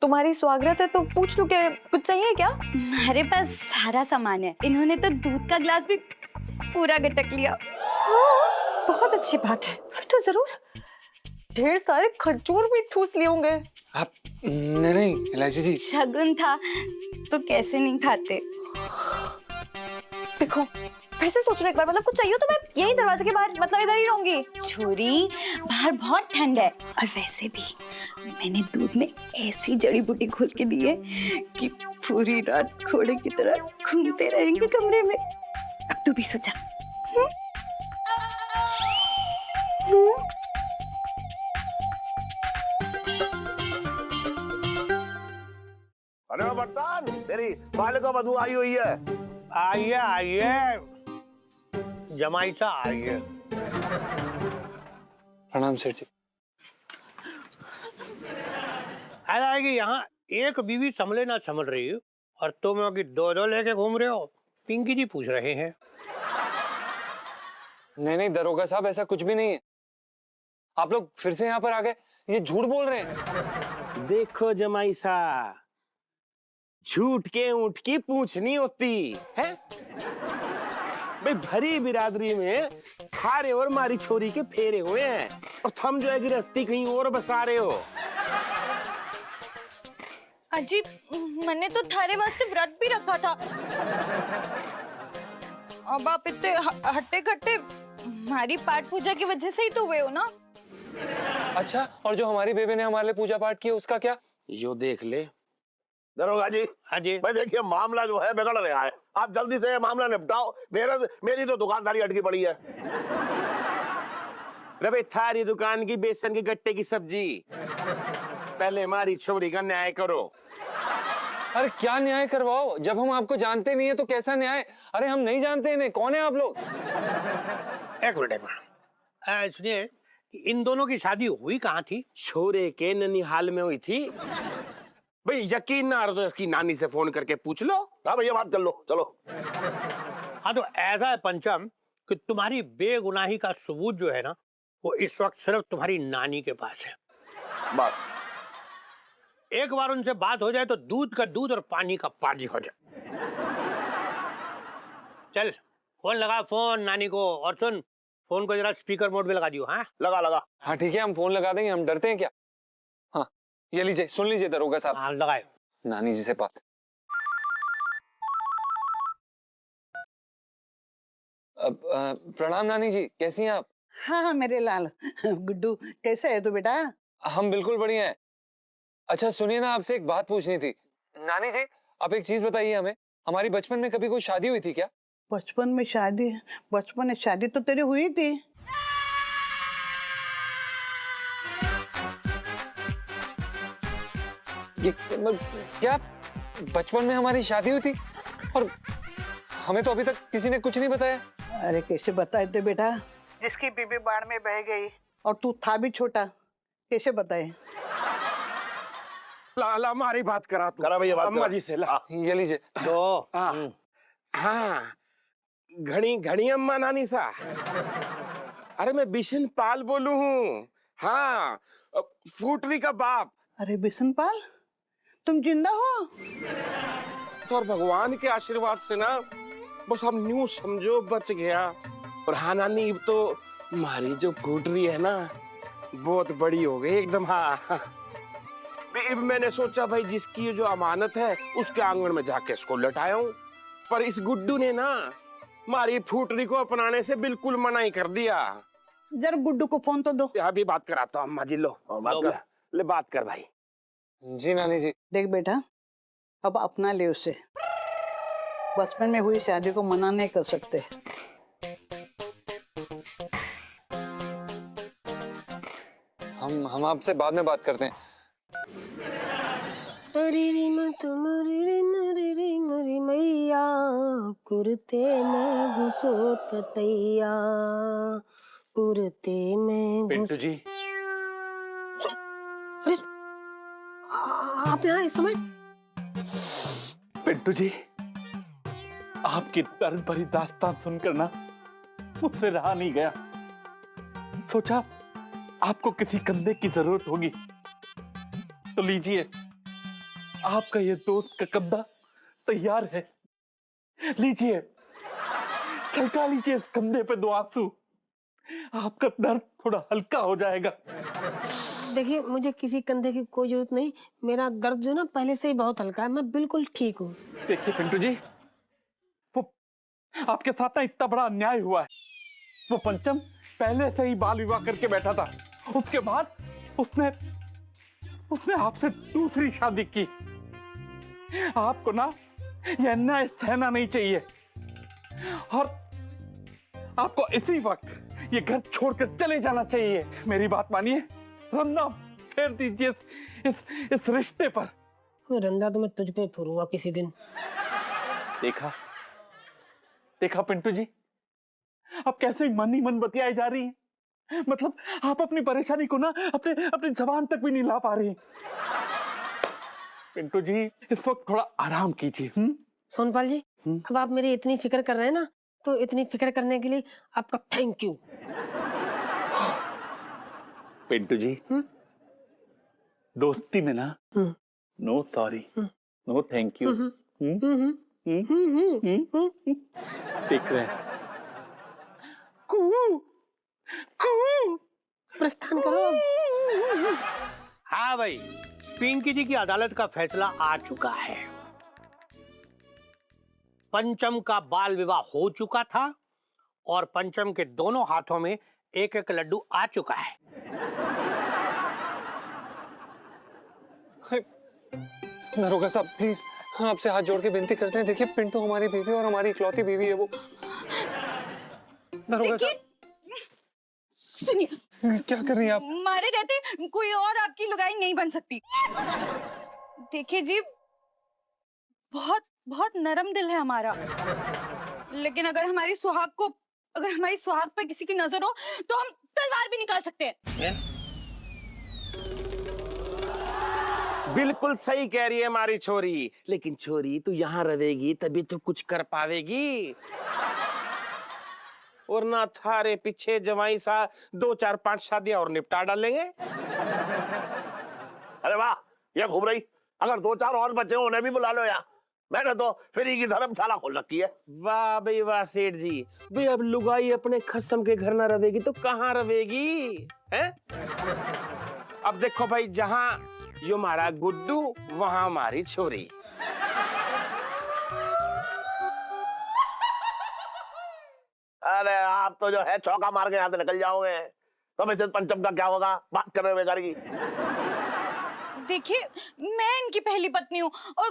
तुम्हारी स्वागत है तो पूछ लूं क्या कुछ चाहिए क्या? हमारे पास सारा सामान है। इन्होंने तो दूध का ग्लास भी पूरा गटक लिया। हाँ, बहुत अच्छी बात है। फिर तो जरूर ढेर सारे खजूर भी ठूस लिए होंगे। आप नहीं इलायची जी, शगुन था तो कैसे नहीं खाते। देखो कैसे सोच रहे एक बार, मतलब कुछ चाहिए तो मैं यही दरवाजे के बाहर, मतलब इधर ही रहूंगी। छोरी, बाहर बहुत ठंड है और वैसे भी मैंने दूध में ऐसी जड़ी बूटी घोल के दी है कि पूरी रात घोड़े की तरह घूमते रहेंगे कमरे में। अब तू भी सो जा। अरे बर्तन, तेरी बालिका वधू आई हुई है। आइए आइए, जमाई सा आइए। प्रणाम सेठ जी। ऐसा है कि यहाँ एक बीवी संभले ना संभल रही हो और तुम लोग दो लेके घूम रहे हो। पिंकी जी पूछ रहे हैं। नहीं दरोगा साहब, ऐसा कुछ भी नहीं है। आप लोग फिर से यहाँ पर आ गए, ये झूठ बोल रहे हैं। देखो जमाई सा, झूठ के ऊँट की पूछ नहीं होती है। भाई भरी बिरादरी में थारे और मारी छोरी के फेरे हुए हैं और थम जो है गृहस्थी कहीं और बसा रहे हो। अजी, मैंने तो थारे वास्ते व्रत भी रखा था। अब आप इतने हट्टे कट्टे हमारी पाठ पूजा की वजह से ही तो हुए हो ना। अच्छा, और जो हमारी बेबे ने हमारे लिए पूजा पाठ किया उसका क्या? यो देख ले दरोगा जी, हाँ जी। भाई देखिए मामला जो है बिगड़ रहा है, आप जल्दी से ये मामला निपटाओ। मेरी तो दुकानदारी अटकी पड़ी है। रबे थारी दुकान की बेसन के गट्टे की सब्जी, पहले हमारी छोरी का न्याय करो। अरे क्या न्याय करवाओ, जब हम आपको जानते नहीं है तो कैसा न्याय? अरे हम नहीं जानते इन्हें, कौन है आप लोग? एक मिनट, सुनिए, इन दोनों की शादी हुई कहाँ थी? छोरे के ननिहाल में हुई थी। भाई यकीन ना हो तो इसकी नानी से फोन करके पूछ लो। हाँ भैया, बात कर लो, चलो। हाँ तो ऐसा है पंचम कि तुम्हारी बेगुनाही का सबूत जो है ना, वो इस वक्त सिर्फ तुम्हारी नानी के पास है। बात एक बार उनसे बात हो जाए तो दूध का दूध और पानी का पानी हो जाए। चल फोन लगा, फोन नानी को, और सुन, फोन को जरा स्पीकर मोड में लगा दियो। हाँ लगा। हाँ ठीक है, हम फोन लगा देंगे, हम डरते हैं क्या? हाँ ये लीजिए, सुन लीजिए दरोगा साहब। हाँ लगाए। नानी जी से बात। प्रणाम नानी जी, कैसी हैं आप? हाँ मेरे लाल। गुड्डू कैसे है तू बेटा? हम बिल्कुल बढ़िया हैं। अच्छा सुनिए ना, आपसे एक बात पूछनी थी। नानी जी आप एक चीज बताइए हमें, हमारी बचपन में कभी कोई शादी हुई थी क्या? बचपन में शादी तो तेरी हुई थी। ये क्या बचपन में हमारी शादी हुई थी और हमें तो अभी तक किसी ने कुछ नहीं बताया? अरे कैसे बताए थे बेटा, जिसकी बीबी बाढ़ में बह गई और तू था भी छोटा, कैसे बताए? ला हमारी बात करा तू। करा भैया, बात अम्मा करा। जी से ला। ये लीजिए। तो हाँ घड़ी अम्मा नानी सा। अरे मैं बिशन पाल बोलू हूँ। हाँ फूटरी का बाप। अरे बिशनपाल, तुम जिंदा हो? तो और भगवान के आशीर्वाद से ना बस हम न्यू समझो बच गया। और हाँ नानी, अब तो हमारी जो फूटरी है ना बहुत बड़ी हो गई एकदम। हाँ अब मैंने सोचा भाई जिसकी जो अमानत है उसके आंगन में जाके इसको लटाऊं, पर इस गुड्डू ने ना हमारी फूटरी को अपनाने से बिल्कुल मना ही कर दिया। जरा गुड्डू को फोन तो दो। अभी बात कराता हूँ अम्मा जी। लो बात कर ले, बात कर भाई। जी नानी जी। देख बेटा, अब अपना ले उसे। बचपन में हुई शादी को मना नहीं कर सकते। हम आपसे बाद में बात करते हैं। मैया कुर्ते में घुसो ततैया, कुर्ते में पिंटू जी, आप यहाँ इस समय? पिंटू जी, आपकी दर्द भरी दास्तान सुनकर ना मुझसे रहा नहीं गया। सोचा आपको किसी कंधे की जरूरत होगी तो लीजिए, आपका ये दोस्त का कब्जा तैयार है। लीजिए, छलका लीजिए इस कंधे पे 2 आंसू, आपका दर्द थोड़ा हल्का हो जाएगा। देखिए, मुझे किसी कंधे की कोई जरूरत नहीं। मेरा दर्द जो ना पहले से ही बहुत हल्का है, मैं बिल्कुल ठीक हूँ। देखिए पिंटू जी, वो आपके साथ ना इतना बड़ा अन्याय हुआ है। वो पंचम पहले से ही बाल विवाह करके बैठा था, उसके बाद उसने आपसे दूसरी शादी की। आपको ना यह अन्याय सहना नहीं चाहिए और आपको इसी वक्त ये घर छोड़कर चले जाना चाहिए। मेरी बात मानिए, रंदा फेर दीजिए इस रिश्ते पर। रंदा तो मैं तुझ पे फोड़ूंगा किसी दिन। देखा पिंटू जी, आप कैसे मन ही मन बतियाई जा रही हैं। मतलब आप अपनी परेशानी को ना अपने जबान तक भी नहीं ला पा रही हैं। पिंटू जी, इस वक्त थोड़ा आराम कीजिए। सोनपाल जी, अब आप मेरी इतनी फिक्र कर रहे हैं ना, तो इतनी फिक्र करने के लिए आपका थैंक यू। पिंटू जी, दोस्ती में ना no sorry, no thank you. देख रहे हैं, प्रस्थान करो। हाँ भाई, पिंकी जी की अदालत का फैसला आ चुका है। पंचम का बाल विवाह हो चुका था और पंचम के दोनों हाथों में एक एक लड्डू आ चुका है। दरोगा साहब प्लीज, हाँ आपसे हाथ जोड़ के विनती करते हैं। देखिए पिंटू हमारी बीवी और हमारी इकलौती बीवी है वो। दरोगा साहब सुनिए, क्या कर रही हैं आप? मारे रहते कोई और आपकी लुगाई नहीं बन सकती। देखिए जी, बहुत बहुत नरम दिल है हमारा, लेकिन अगर हमारी सुहाग पे किसी की नजर हो तो हम तलवार भी निकाल सकते हैं। बिल्कुल सही कह रही है हमारी छोरी, लेकिन छोरी तू यहाँ रहेगी तभी तो कुछ कर पावेगी, और ना थारे पीछे जवाई सा 2 4 5 शादियां और निपटा डालेंगे। अरे वाह, ये घूम रही, अगर 2 4 और बच्चे उन्हें भी बुला लो यार। मैंने तो फ्री की धर्मशाला खोल रखी है। वाह भाई वाह सेठ जी, भाई अब लुगाई अपने खसम के घर ना रहेगी तो कहाँ रहेगी हैं? अब देखो भाई, जहाँ यो हमारा गुड्डू वहाँ हमारी छोरी। अरे आप तो जो है चौका मार के यहाँ से निकल जाओगे, तो मिसेस पंचम का क्या होगा? बात कर रहे हो बेकार की। देखिए, मैं इनकी पहली पत्नी हूँ और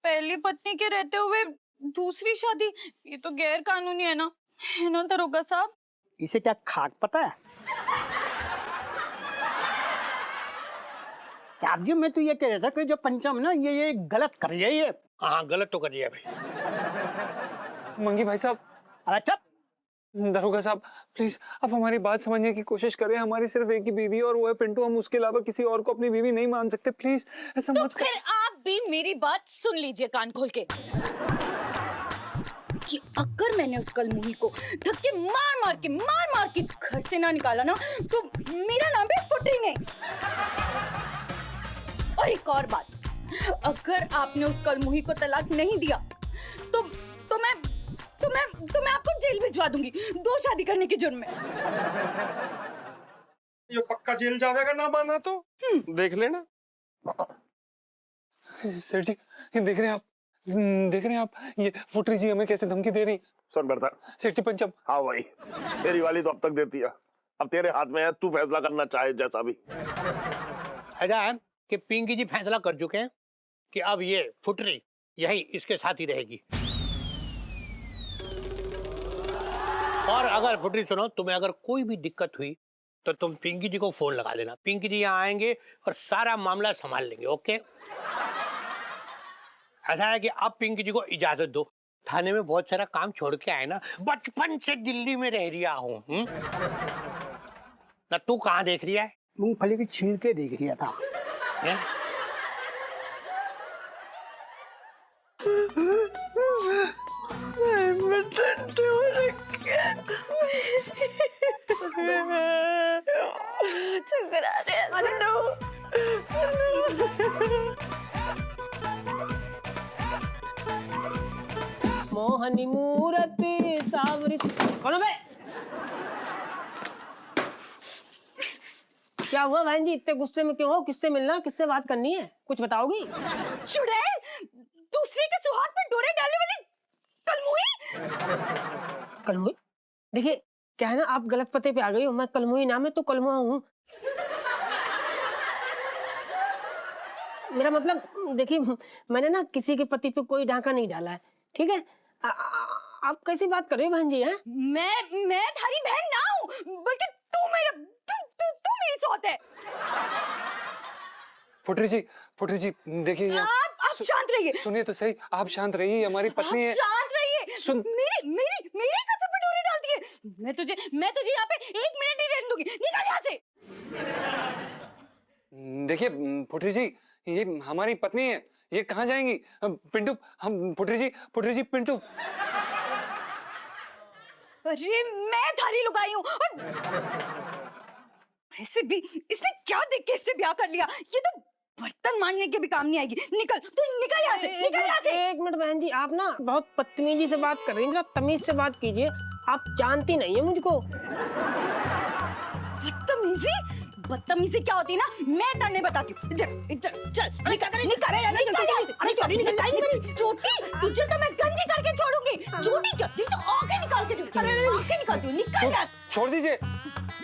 पहली पत्नी के रहते हुए दूसरी शादी, ये तो गैर कानूनी है ना दरोगा साहब? इसे क्या खाक पता है? साहब जी, मैं तो ये कह रहा था कि जो पंचम ना ये गलत कर रही है। ये हाँ, गलत तो कर रही है भाई। मंगी भाई साहब, अच्छा दरोगा साहब प्लीज आप हमारी बात समझने की कोशिश करें। हमारी सिर्फ एक ही बीवी और वो है पिंटू, हम उसके अलावा किसी और को अपनी बीवी नहीं मान सकते। प्लीज ऐसा तो मत कर। फिर आप भी मेरी बात सुन लीजिए कान खोल के, कि अगर मैंने उस कलमुही को धक्के मार मार के घर से ना निकाला ना, तो मेरा नाम भी फुटरी नहीं। और एक और बात, अगर आपने उस कलमुही को तलाक नहीं दिया तो मैं आपको जेल भिजवा दूंगी 2 शादी करने के जुर्म में। ये पक्का जेल जाएगा ना माना तो देख लेना। सेठ जी, ये देख रहे हैं आप ये फुटरी जी हमें कैसे धमकी दे रही। सुन बेटा सेठ जी, पंचम। हाँ भाई, तेरी वाली तो अब तक देती है, अब तेरे हाथ में है, तू फैसला करना चाहे जैसा भी। ऐसा है कि पिंकी जी फैसला कर चुके हैं कि अब ये फुटरी यही इसके साथ ही रहेगी। और अगर फुटरी सुनो, तुम्हें अगर कोई भी दिक्कत हुई तो तुम पिंकी जी को फोन लगा देना। पिंकी जी यहाँ आएंगे और सारा मामला संभाल लेंगे। ओके? ऐसा है कि अब पिंकी जी को इजाजत दो, थाने में बहुत सारा काम छोड़ के आए ना, बचपन से दिल्ली में रह रिया हूँ। ना तू कहाँ देख रही है? मूंगफली की छिलके देख रिया था। मोहनी मूरति सावरी। कौन है बे? क्या हुआ बहन जी, इतने गुस्से में क्यों हो? किससे मिलना, किससे बात करनी है, कुछ बताओगी? चुड़ैल, दूसरे के सुहाग पर डोरे डालने वाली कलमुई। कलमुई? देखिए क्या है ना, आप गलत पते पे आ गई हो। मैं कलमुई नाम है तो कलमुआ हूँ। मेरा मतलब देखिए, मैंने ना किसी के पति पे कोई डांका नहीं डाला है, ठीक है? आप कैसी बात कर रही हो बहन जी? हैं? मैं थारी बहन ना हूँ, बल्कि तू मेरी सौत है। पुत्री जी देखिए यहाँ। आप शांत रहिए। सुनिए तो सही, आप शांत रहिए, हमारी पत्नी है। शांत रहिए। सुन, मेरी कसम पे डोरे डालती है। मैं तुझे यहाँ पे 1 मिनट नहीं रहने दूंगी। निकल यहाँ से। देखिए पुत्री जी, ये हमारी पत्नी है, ये कहाँ जाएंगी? पिंटू, हम पुत्री जी पिंटू। अरे मैं थारी लुगाई हूँ, और वैसे भी इसने क्या देख के इससे ब्याह कर लिया? ये तो बर्तन मांगने के भी काम नहीं आएगी। निकल यहाँ से, निकल यहाँ से। एक मिनट बहन जी, आप ना बहुत बदतमीजी से बात कर रही हैं, जरा तमीज से बात कीजिए। आप जानती नहीं है मुझको। बदतमीजी क्या होती है ना, मैं तन्ने बताती हूँ। इधर चल, निकल। चोटी, तुझे तो मैं गंजी करके छोड़ूंगी। चोटी क्या, तो आंखें निकाल के निकालती हूँ। निकल यार। छोड़ दीजिए।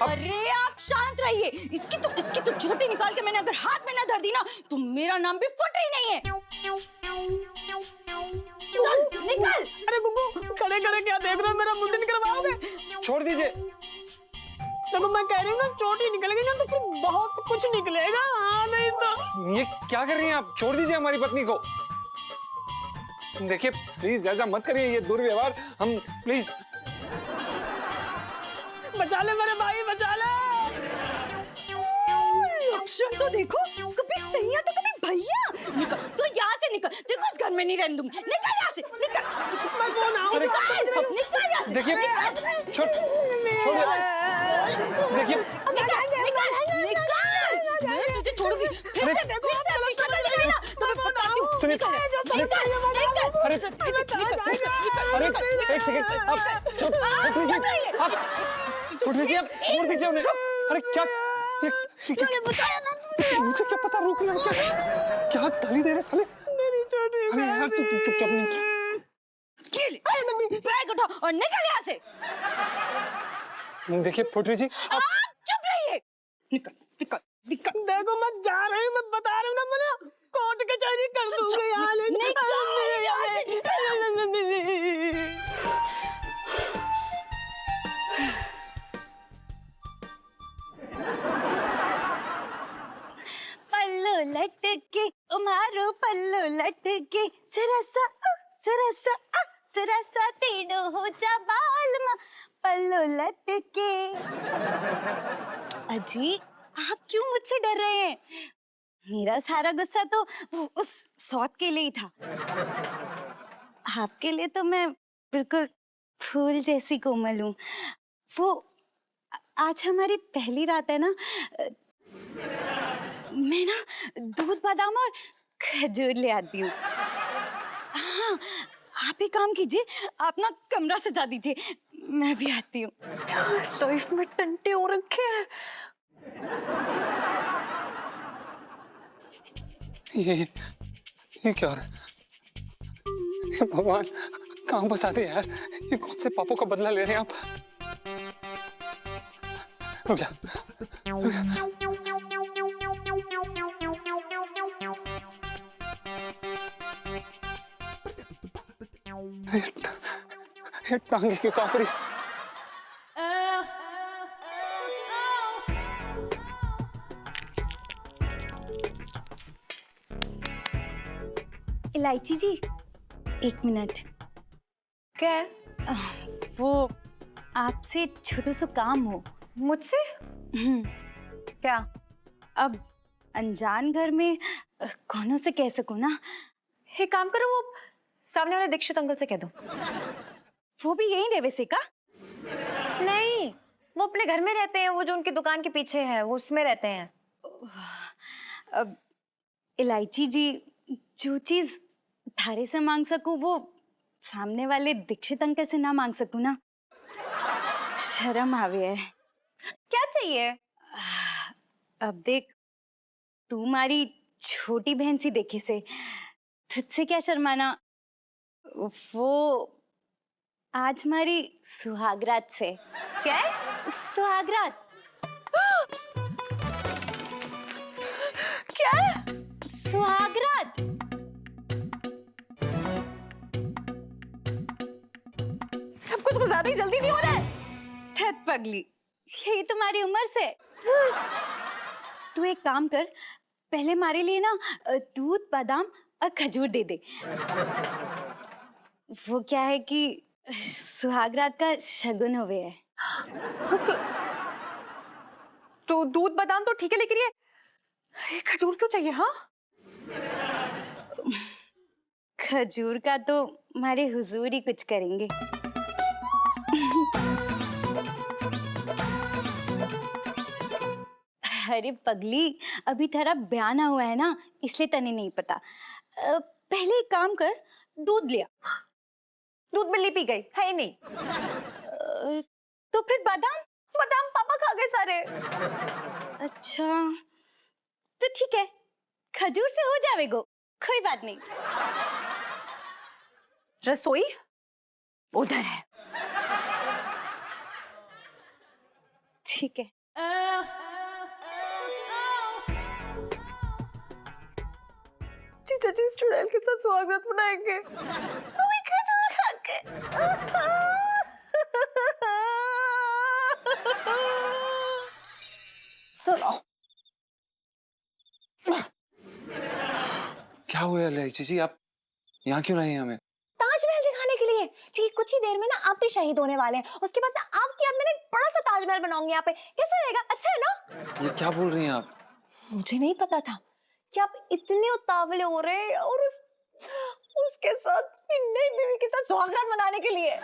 अरे आप शांत रहिए। इसकी तो चोटी निकाल के मैंने अगर हाथ में ना धर दी ना, तो मेरा नाम भी फुटरी नहीं है। चल निकल। अरे गुग्गू, खड़े क्या देख रहे हो? मेरा मुंडन करवाओगे? छोड़ दीजिए। देखो मैं कह रही हूँ ना, चोटी निकलेगी ना तो फिर बहुत कुछ निकलेगा। हाँ नहीं तो। ये क्या कर रही हैं आप? छोड़ दीजिए हमारी पत्नी को। देखिए प्लीज ऐसा मत करिए, ये दुर्व्यवहार हम प्लीज। बचा ले मेरे भाई, बचा ले। लक्षण तो देखो, कभी सैया तो कभी भैया। निकल तो यहाँ से, निकल। तेरे को इस घर में नहीं रहने दूंगी। निकल यहाँ से, निकल। मैं कौन आऊँ? निकल यहाँ से। देखिए देखिए, मैं तुझे छोड़ूंगी। फिर से अपनी शक्ल लेगी ना तो मैं बताती हूँ। सुनिए, अरे अरे एक सेकंड, आप छोड़ दीजिए उन्हें। अरे क्या, मुझे क्या पता, रोक ले। क्या गाली दे रहे साले? मेरी छोटी अरे यार तू चुपचाप नहीं। बैग उठाओ और निकल यहाँ से। देखिए पुत्री जी, आप चुप रहिए। निकल। देखो मैं जा रही हूँ, मैं बता रही हूँ ना, मैंने कोर्ट कचहरी कर दूंगी पल्लू लटके उमारो, पल्लू लटके सरसा तेड़ो हो जा बाल मा, पल्लू लटके। अजी आप क्यों मुझसे डर रहे हैं? मेरा सारा गुस्सा तो उस सौत के लिए ही था। आपके लिए तो मैं बिल्कुल फूल जैसी कोमल हूँ। वो आज हमारी पहली रात है ना, मैं ना दूध बादाम और खजूर ले आती हूँ। हाँ, आप एक काम कीजिए, आप ना कमरा सजा दीजिए, मैं भी आती हूँ। लाइफ में टंटे हो रखे हैं। ये क्या हो रहा है? भगवान, कहाँ फंसा दिया यार? ये कौन से पापों का बदला ले रहे हैं आप? रुक जा। ये टांगे क्यों कांप रही? इलायची जी, 1 मिनट। क्या है? वो आपसे छोटू सा काम हो। मुझसे? क्या? अब अनजान घर में कौनों से कह सकूं ना। एक काम करो, वो सामने वाले दीक्षित अंकल से कह दो। वो भी यहीं रहे वैसे का? नहीं, वो अपने घर में रहते हैं, वो जो उनकी दुकान के पीछे है वो उसमें रहते हैं। अब इलायची जी, जो चीज थारे से मांग सकूं वो सामने वाले दीक्षित अंकल से ना मांग सकूं ना, शर्म आवे है। क्या चाहिए? अब देख, तू हमारी छोटी बहन सी देखे से, तुझसे क्या शर्माना। वो आज हमारी सुहागरात से। क्या? सुहागरात। क्या? सुहागरात। सब कुछ ज्यादा ही जल्दी नहीं हो रहा है? थत पगली, यही तुम्हारी उम्र से। तू एक काम कर, पहले हमारे लिए ना दूध, बादाम और खजूर दे दे। वो क्या है कि सुहागरात का शगुन हुए है। तो दूध बादाम तो ठीक है, लेकिन ये खजूर क्यों चाहिए? हाँ, खजूर का तो हमारे हुजूर ही कुछ करेंगे। अरे पगली, अभी तेरा बयान हुआ है ना, इसलिए तने नहीं पता। पहले एक काम कर, दूध लिया। दूध बिल्ली पी गई है ही नहीं। तो फिर बादाम? बादाम पापा खा गए सारे। अच्छा, तो ठीक है, खजूर से हो जाएगो, कोई बात नहीं। रसोई उधर है। ठीक है। जीजा जी इस चुड़ैल के साथ स्वागत मनाएंगे। खजूर खा के। चलो। क्या हुआ इलायची जी, आप यहाँ क्यों लाए हमें? ताजमहल दिखाने के लिए, क्योंकि कुछ ही देर में ना आप भी शहीद होने वाले हैं। उसके बाद ना आपकी याद में ना एक बड़ा सा ताजमहल बनाऊंगी यहाँ पे। कैसा रहेगा? अच्छा है ना? ये क्या बोल रही हैं आप? मुझे नहीं पता था कि आप इतने उतावले हो रहे हैं और उसके साथ नई बीवी के साथ सुहागरात मनाने के लिए।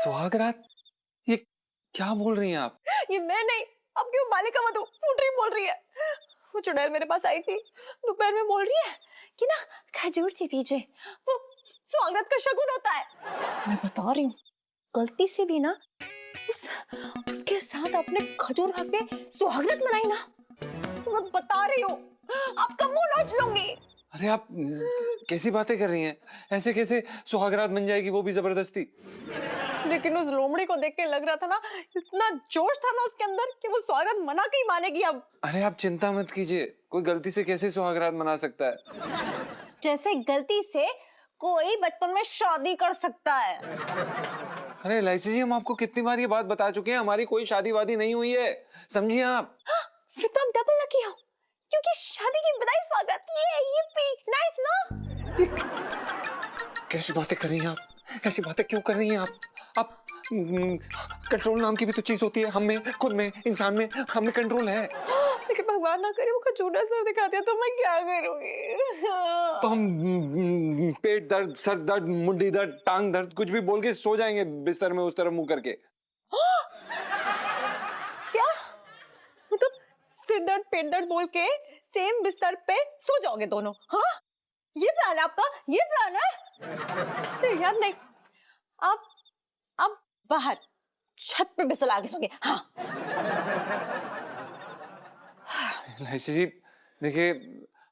सुहागरात? ये क्या बोल रही हैं आप? ये मैं नहीं, आपकी वो बालिका वधू फूटरी बोल रही है। वो चुड़ैल मेरे पास आई थी दोपहर में, बोल रही है कि ना खजूर से दीजिए, वो सुहागरात का शगुन होता है। मैं बता रही हूँ, गलती से भी ना उसके साथ अपने खजूर खा के सुहागरात मनाई ना, तो मैं बता रही हूँ आपका मुंह नोच लूंगी। अरे आप कैसी बातें कर रही हैं? ऐसे कैसे सुहागरात बन जाएगी, वो भी जबरदस्ती? लेकिन उस लोमड़ी को देख के लग रहा था ना, इतना जोश था ना उसके अंदर कि वो सुहागरात मना के ही मानेगी अब। अरे आप चिंता मत कीजिए, कोई गलती से कैसे सुहागरात मना सकता है? जैसे गलती से कोई बचपन में शादी कर सकता है। अरे इलायची जी, हम आपको कितनी बार ये बात बता चुके हैं, हमारी कोई शादी वादी नहीं हुई है, समझिए आप। फिर तो हम डबल लकी हो, क्योंकि शादी की बधाई स्वागत ये पी नाइस ना। कैसी बातें कर रही हैं आप? ऐसी बातें क्यों कर रही हैं आप कंट्रोल नाम की भी तो चीज होती है, हम में, खुद में, इंसान में, हम में कंट्रोल है। लेकिन भगवान ना करे वो खजूर सर दिखा दिया तो मैं क्या करूंगी? तो हम पेट दर्द, सर दर्द, मुंडी दर्द, टांग दर्द कुछ भी बोल के सो जाएंगे बिस्तर में उस तरफ मुंह करके। क्या मतलब सिर दर्द पेट दर्द बोल के सेम बिस्तर पे सो जाओगे दोनों? हाँ, ये प्लान है आपका? ये प्लान है? मुझे याद नहीं। आप बाहर छत पे बिस्तर आगे सोगे। हाँ। इलायची जी देखिए,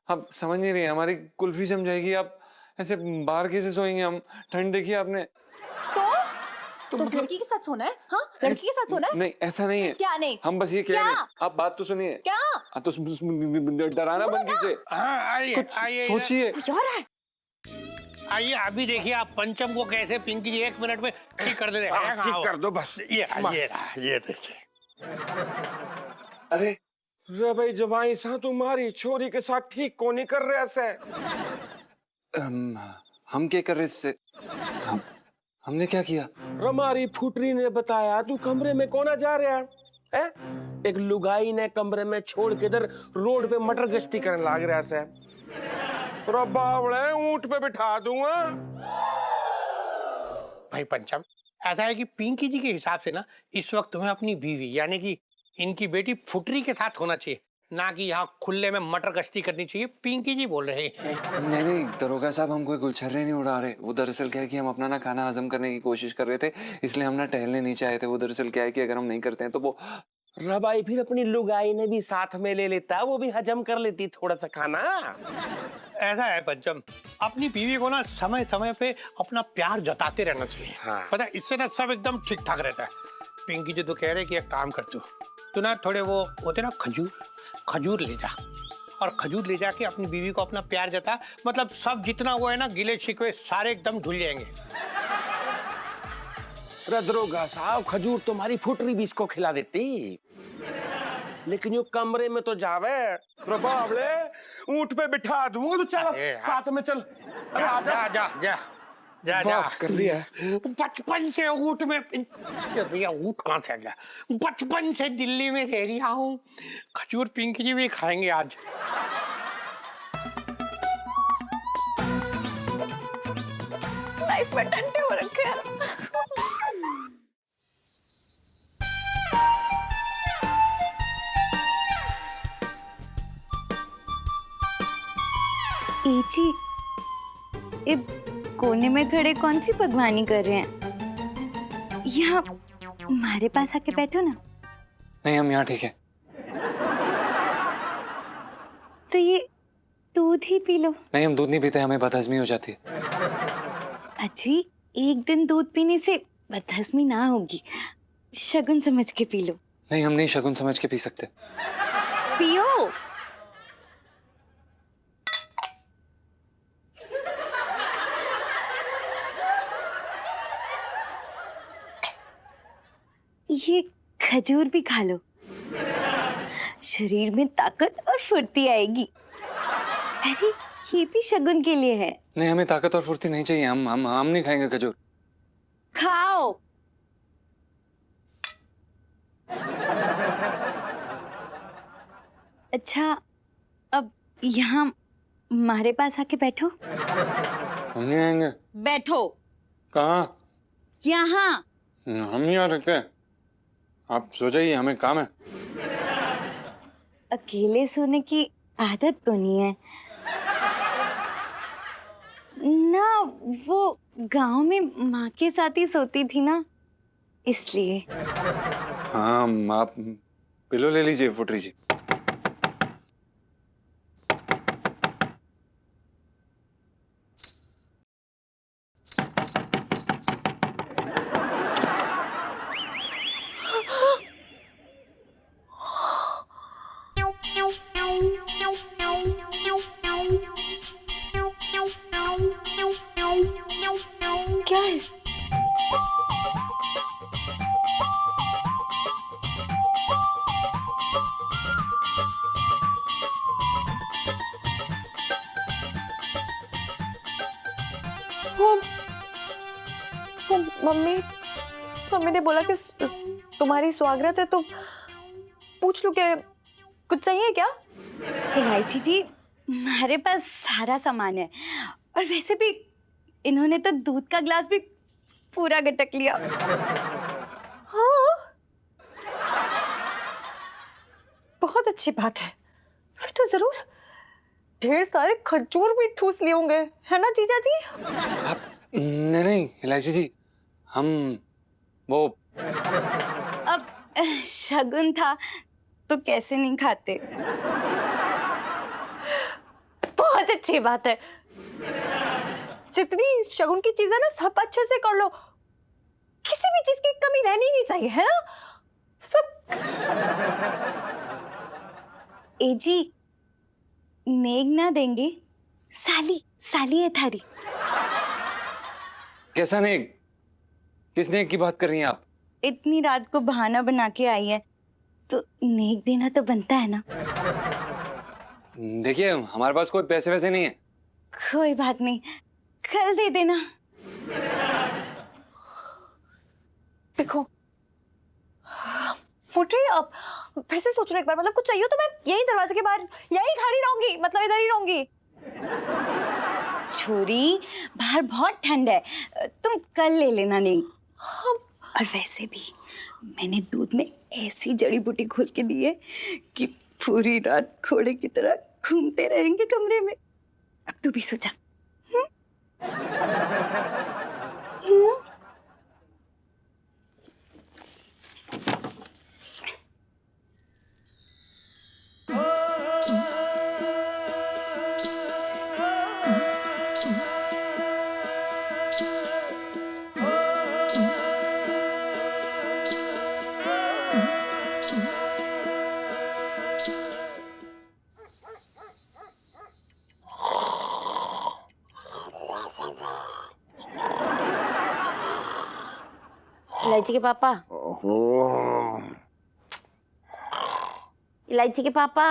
आप समझ नहीं रही हैं, हमारी कुल्फी जम जाएगी। आप ऐसे बाहर कैसे सोएंगे? हम ठंड देखी आपने? तो उस लड़की के साथ सोना है? हाँ, लड़की के साथ सोना है? नहीं, ऐसा नहीं है। क्या नहीं? हम बस ये कह रहे हैं, आप बात तो सुनिए। क्या? तो डराना बंद कीजिए। हाँ, आइए कुछ आइए सोचिए। आइए, अभी देखिए आप पंचम को कैसे पिंकी जी 1 मिनट में ठीक कर दे रहे हैं। ठीक कर दो बस। ये देखिए। अरे रे भाई जवाई सा तुम्हारी छोरी के साथ ठीक को नहीं कर रहे ऐसे। हम क्या कर रहे इससे? हमने क्या किया? हमारी फुटरी ने बताया तू कमरे में कौन जा रहा है? एक लुगाई ने कमरे में छोड़ के इधर रोड पे मटर गश्ती करने लग रहा है। बावड़े ऊंट पे बिठा दूंगा। भाई पंचम, ऐसा है कि पिंकी जी के हिसाब से ना इस वक्त तुम्हें अपनी बीवी यानी कि इनकी बेटी फुटरी के साथ होना चाहिए, ना कि यहाँ खुले में मटर गश्ती करनी चाहिए। पिंकी जी बोल रहे हैं। नहीं दरोगा साहब, हम कोई गुलछर्रे नहीं उड़ा रहे। वो दरअसल क्या है कि हम अपना ना खाना हजम करने की कोशिश कर रहे थे, इसलिए हम ना टहलने नीचे आए थे। वो दरअसल क्या है कि अगर हम नहीं करते हैं तो वो रबाई फिर अपनी लुगाई ने भी साथ में ले लेता, वो भी हजम कर लेती थोड़ा सा खाना। ऐसा है पंचम, अपनी बीवी को ना समय समय पे अपना प्यार जताते रहना चाहिए। हाँ। पता है, इससे ना सब एकदम ठीक ठाक रहता है। पिंकी जी तो कह रहे कि एक काम कर तू ना थोड़े वो होते ना खजूर ले जा, और खजूर ले जाके अपनी बीवी को अपना प्यार जता। मतलब सब जितना वो है ना गिले शिकवे सारे एकदम धुल जाएंगे। दरोगा साहब, खजूर तुम्हारी फुटरी भी इसको खिला देती, लेकिन यो कमरे में तो जावे। बाबले, ऊंट पे बिठा दूंगा तो चल साथ में चल। अरे आजा। जा बात कर रही है। बचपन से ऊँट में, भैया ऊँट कहाँ से आ गया? बचपन से दिल्ली में रह रहा हूँ। खजूर पिंकी जी भी खाएंगे आज। लाइफ में ठंडे हो रखे हैं। जी, ये कोने में खड़े कौन सी भगवानी कर रहे हैं? यहाँ हमारे पास आके बैठो ना। नहीं, हम यहाँ ठीक है। तो ये दूध ही पी लो। नहीं, हम दूध नहीं पीते, हमें बदहजमी हो जाती है। अजी, एक दिन दूध पीने से बदहजमी ना होगी, शगुन समझ के पी लो। नहीं, हम नहीं शगुन समझ के पी सकते। पियो। ये खजूर भी खा लो, शरीर में ताकत और फुर्ती आएगी। अरे ये भी शगुन के लिए है। नहीं, हमें ताकत और फुर्ती नहीं चाहिए। हम नहीं खाएंगे खजूर। खाओ। अच्छा, अब यहाँ हमारे पास आके बैठो। हम नहीं आएंगे। बैठो। कहाँ? यहाँ। हम नहीं आ सकते, आप सो जाइए, हमें काम है। अकेले सोने की आदत तो नहीं है ना, वो गांव में माँ के साथ ही सोती थी ना, इसलिए। हाँ, आप पिलो ले लीजिए फुटरी जी। क्या है? वो मम्मी ने बोला कि तुम्हारी स्वागत है, तो पूछ लूं क्या कुछ चाहिए क्या? इलायची जी, हमारे पास सारा सामान है, और वैसे भी इन्होंने तो दूध का ग्लास भी पूरा गटक लिया। हाँ, बहुत अच्छी बात है। फिर तो जरूर ढेर सारे खजूर भी ठूस लिए होंगे, है ना जीजा जी? नहीं इलायची जी, हम वो अब शगुन था तो कैसे नहीं खाते। बहुत अच्छी बात है। जितनी शगुन की चीजें ना सब अच्छे से कर लो, किसी भी चीज की कमी रहनी नहीं चाहिए, है ना? सब। ए जी, नेग ना देंगे? साली है थारी। कैसा नेक? किस नेक की बात कर रही हैं आप? इतनी रात को बहाना बना के आई है तो नेक देना तो बनता है ना। देखिए, हमारे पास कोई पैसे वैसे नहीं है। कोई बात नहीं, कल दे देना। देखो फुटरी, अब फिर से सोच लो एक बार, मतलब कुछ चाहिए तो मैं यही दरवाजे के बाहर यही खड़ी रहूंगी, मतलब इधर ही रहूंगी। छोरी, बाहर बहुत ठंड है, तुम कल ले लेना नहीं। और वैसे भी मैंने दूध में ऐसी जड़ी बूटी घोल के दी है कि पूरी रात घोड़े की तरह घूमते रहेंगे कमरे में। अब तू भी सो जा। इलायची के पापा, इलायची के पापा,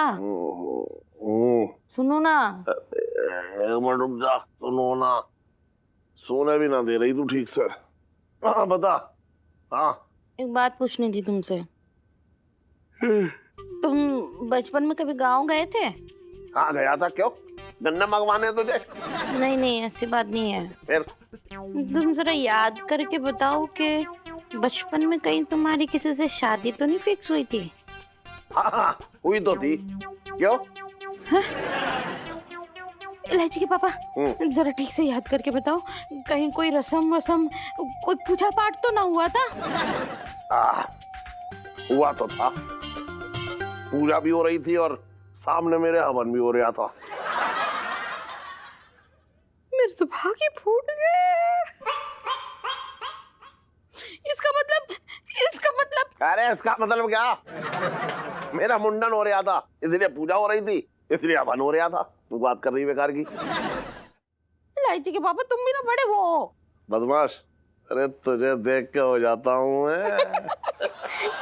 सुनो ना। एक मिनट रुक जा, सुनो ना। सोने भी ना दे रही तू ठीक से। हाँ बता। हाँ एक बात पूछनी थी तुमसे। तुम बचपन में कभी गांव गए थे? हाँ गया था। क्यों, गन्ना मंगवाने तुझे? नहीं नहीं, ऐसी बात नहीं है। फिर तुम जरा याद करके बताओ कि बचपन में कहीं तुम्हारी किसी से शादी तो नहीं फिक्स हुई थी? हाँ हुई तो थी। क्यों? इलायची के पापा, जरा ठीक से याद करके बताओ, कहीं कोई रस्म वसम, कोई पूजा पाठ तो ना हुआ था? हुआ तो था। पूजा भी हो रही थी और सामने मेरे हवन भी हो रहा था। मेरे तो भागे फूट गए। इसका मतलब अरे इसका मतलब क्या? मेरा मुंडन हो रहा था, इसलिए पूजा हो रही थी, इसलिए हवन हो रहा था। तू बात कर रही बेकार की। इलायची के पापा, तुम भी ना बड़े वो हो। बदमाश, अरे तुझे देख के हो जाता हूँ मैं।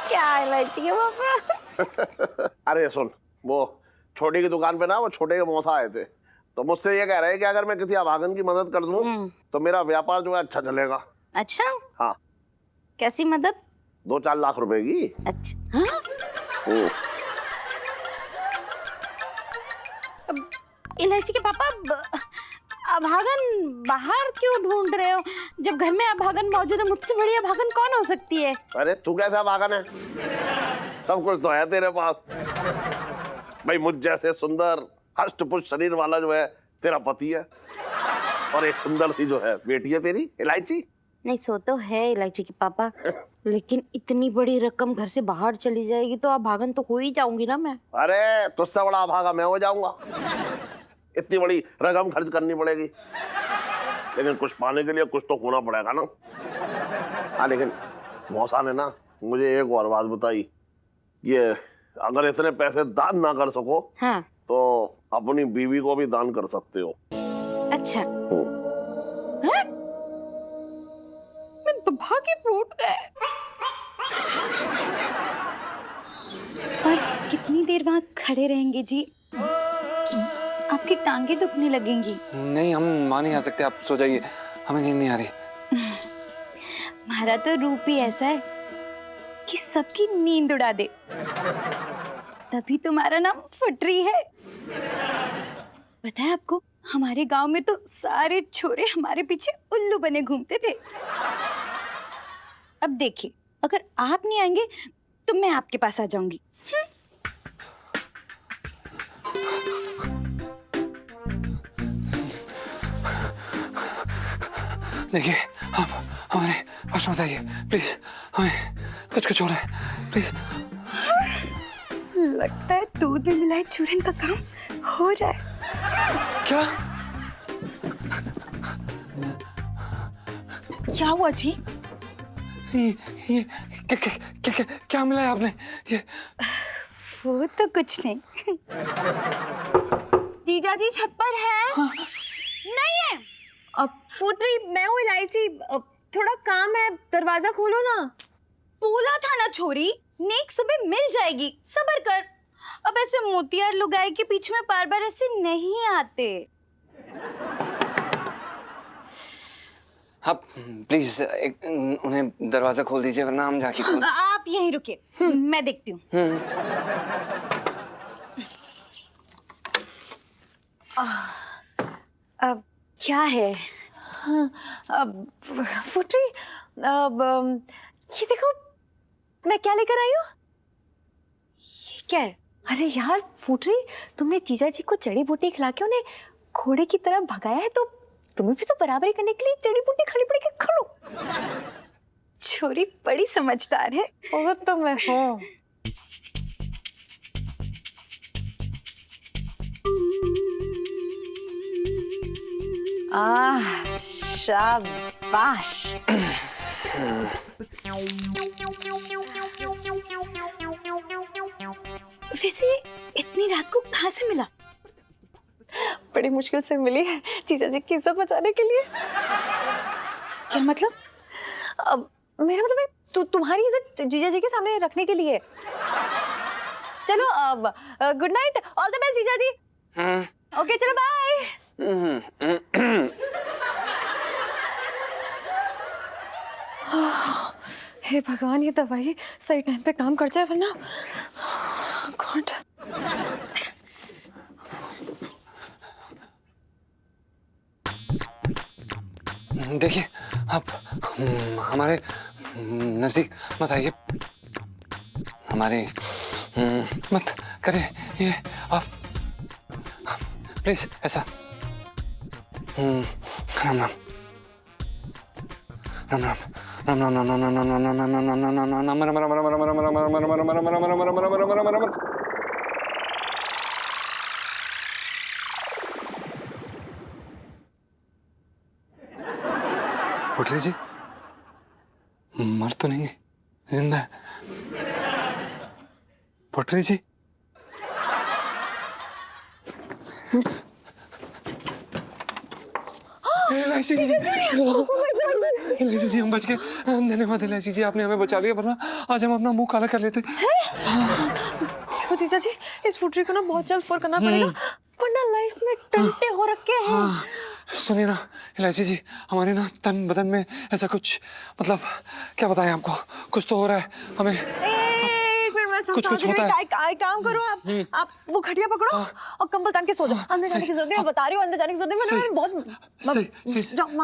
क्या इलायची के पापा? अरे सुन, वो छोटे की दुकान पे ना वो छोटे के मौसा आए थे, तो मुझसे ये कह रहे हैं कि अगर मैं किसी अभागन की मदद कर दूं तो मेरा व्यापार जो है अच्छा चलेगा। अच्छा, हाँ। कैसी मदद? 2-4 लाख रुपए की। अच्छा। हाँ? इलायची के पापा, अभागन बाहर क्यों ढूंढ रहे हो जब घर में अभागन मौजूद है? मुझसे बड़ी अभागन कौन हो सकती है? अरे तू कैसा अभागन है? सब कुछ तो है तेरे पास भाई। मुझ जैसे सुंदर हष्ट-पुष्ट शरीर वाला जो है तेरा पति है, और एक सुंदर सी जो है बेटी है तेरी इलायची। नहीं, सो तो है इलायची के पापा, लेकिन इतनी बड़ी रकम घर से बाहर चली जाएगी तो अभागन तो हो ही जाऊंगी ना मैं। अरे तुझसे बड़ा अभागा मैं हो जाऊंगा। इतनी बड़ी रकम खर्च करनी पड़ेगी, लेकिन कुछ पाने के लिए कुछ तो होना पड़ेगा ना। हाँ लेकिन मौसा ने ना मुझे एक और बात बताई, ये अगर इतने पैसे दान ना कर सको हाँ, तो अपनी बीवी को भी दान कर सकते हो। अच्छा। हैं? मैं तो भागे फूट गए। और कितनी देर वहाँ खड़े रहेंगे जी? आपकी टांगे दुखने लगेंगी। नहीं, हम वहाँ नहीं आ सकते, आप सो जाइए, हमें नींद नहीं आ रही। हमारा तो रूप ही ऐसा है कि सबकी नींद उड़ा दे, तभी तुम्हारा नाम फुटरी है। पता है आपको, हमारे गांव में तो सारे छोरे हमारे पीछे उल्लू बने घूमते थे। अब देखिए, अगर आप नहीं आएंगे तो मैं आपके पास आ जाऊंगी। देखिए, आप हमारे पास मत आइए प्लीज, हमें कुछ हो रहा है प्लीज। लगता है दूध में मिलाए चूरन का काम हो रहा है। क्या? क्या हुआ जी? ये क्या मिला है आपने? ये वो तो कुछ नहीं। जीजा जी छत पर है? हाँ। नहीं है। अब फूट रही मैं हूँ इलायची, थोड़ा काम है, दरवाजा खोलो ना। बोला था ना छोरी, नेक सुबह मिल जाएगी, सब्र कर। अब ऐसे मोतियार लुगाई के पीछे में बार बार ऐसे नहीं आते। आप प्लीज उन्हें दरवाजा खोल दीजिए, वरना हम जाके खोल। आप यहीं रुकिए, मैं देखती हूँ। अब क्या है? अब फुटरी, अब ये देखो मैं क्या लेकर आई हूँ। ये क्या है? अरे यार फूटरी, तुमने जीजा जी को जड़ी बूटी खिला के उन्हें घोड़े की तरह भगाया है, तो तुम्हें भी तो बराबरी करने के लिए जड़ी बूटी खानी पड़ेगी, खा लो। छोरी बड़ी समझदार है। वो तो मैं हूँ। शाबाश। वैसे ये इतनी रात को कहाँ से मिला? बड़ी मुश्किल से मिली है जीजा जी की इज्जत बचाने के लिए। क्या मतलब? अब मेरा मतलब है तुम्हारी इज्जत जीजा जी के सामने रखने के लिए। चलो अब good night, all the best जीजा जी। ओके चलो बाय। हे भगवान, ये दवाई सही टाइम पे काम कर जाए, वरना गॉड। देखिए आप हमारे नजदीक मत आइए, हमारे मत करें ये आप, प्लीज ऐसा। राम राम राम राम राम राम राम राम राम राम राम राम राम राम राम राम। फुटरी जी मर तो नहीं, जिंदा है। फुटरी जी इलायची जी, इलायची जी हम बच गए। धन्यवाद इलायची जी, आपने हमें बचा लिया, वरना आज हम अपना मुंह काला कर लेते। देखो जीजा जी, इस फुटरी को ना बहुत जल्द फॉर करना पड़ेगा, वरना लाइफ में टंटे हो रखे हैं। सुनिए ना इलायची जी, हमारे ना तन बदन में ऐसा कुछ, मतलब क्या बताएं आपको, कुछ तो हो रहा है हमें। एक मिनट, मैं कुछ समझ होता है। रही, काम करो आप वो खटिया पकड़ो और कंबल तान के सो जाओ। अंदर जाने की जरूरत नहीं, मैं बता रही हूँ, अंदर जाने की जरूरत नहीं, मैंने बहुत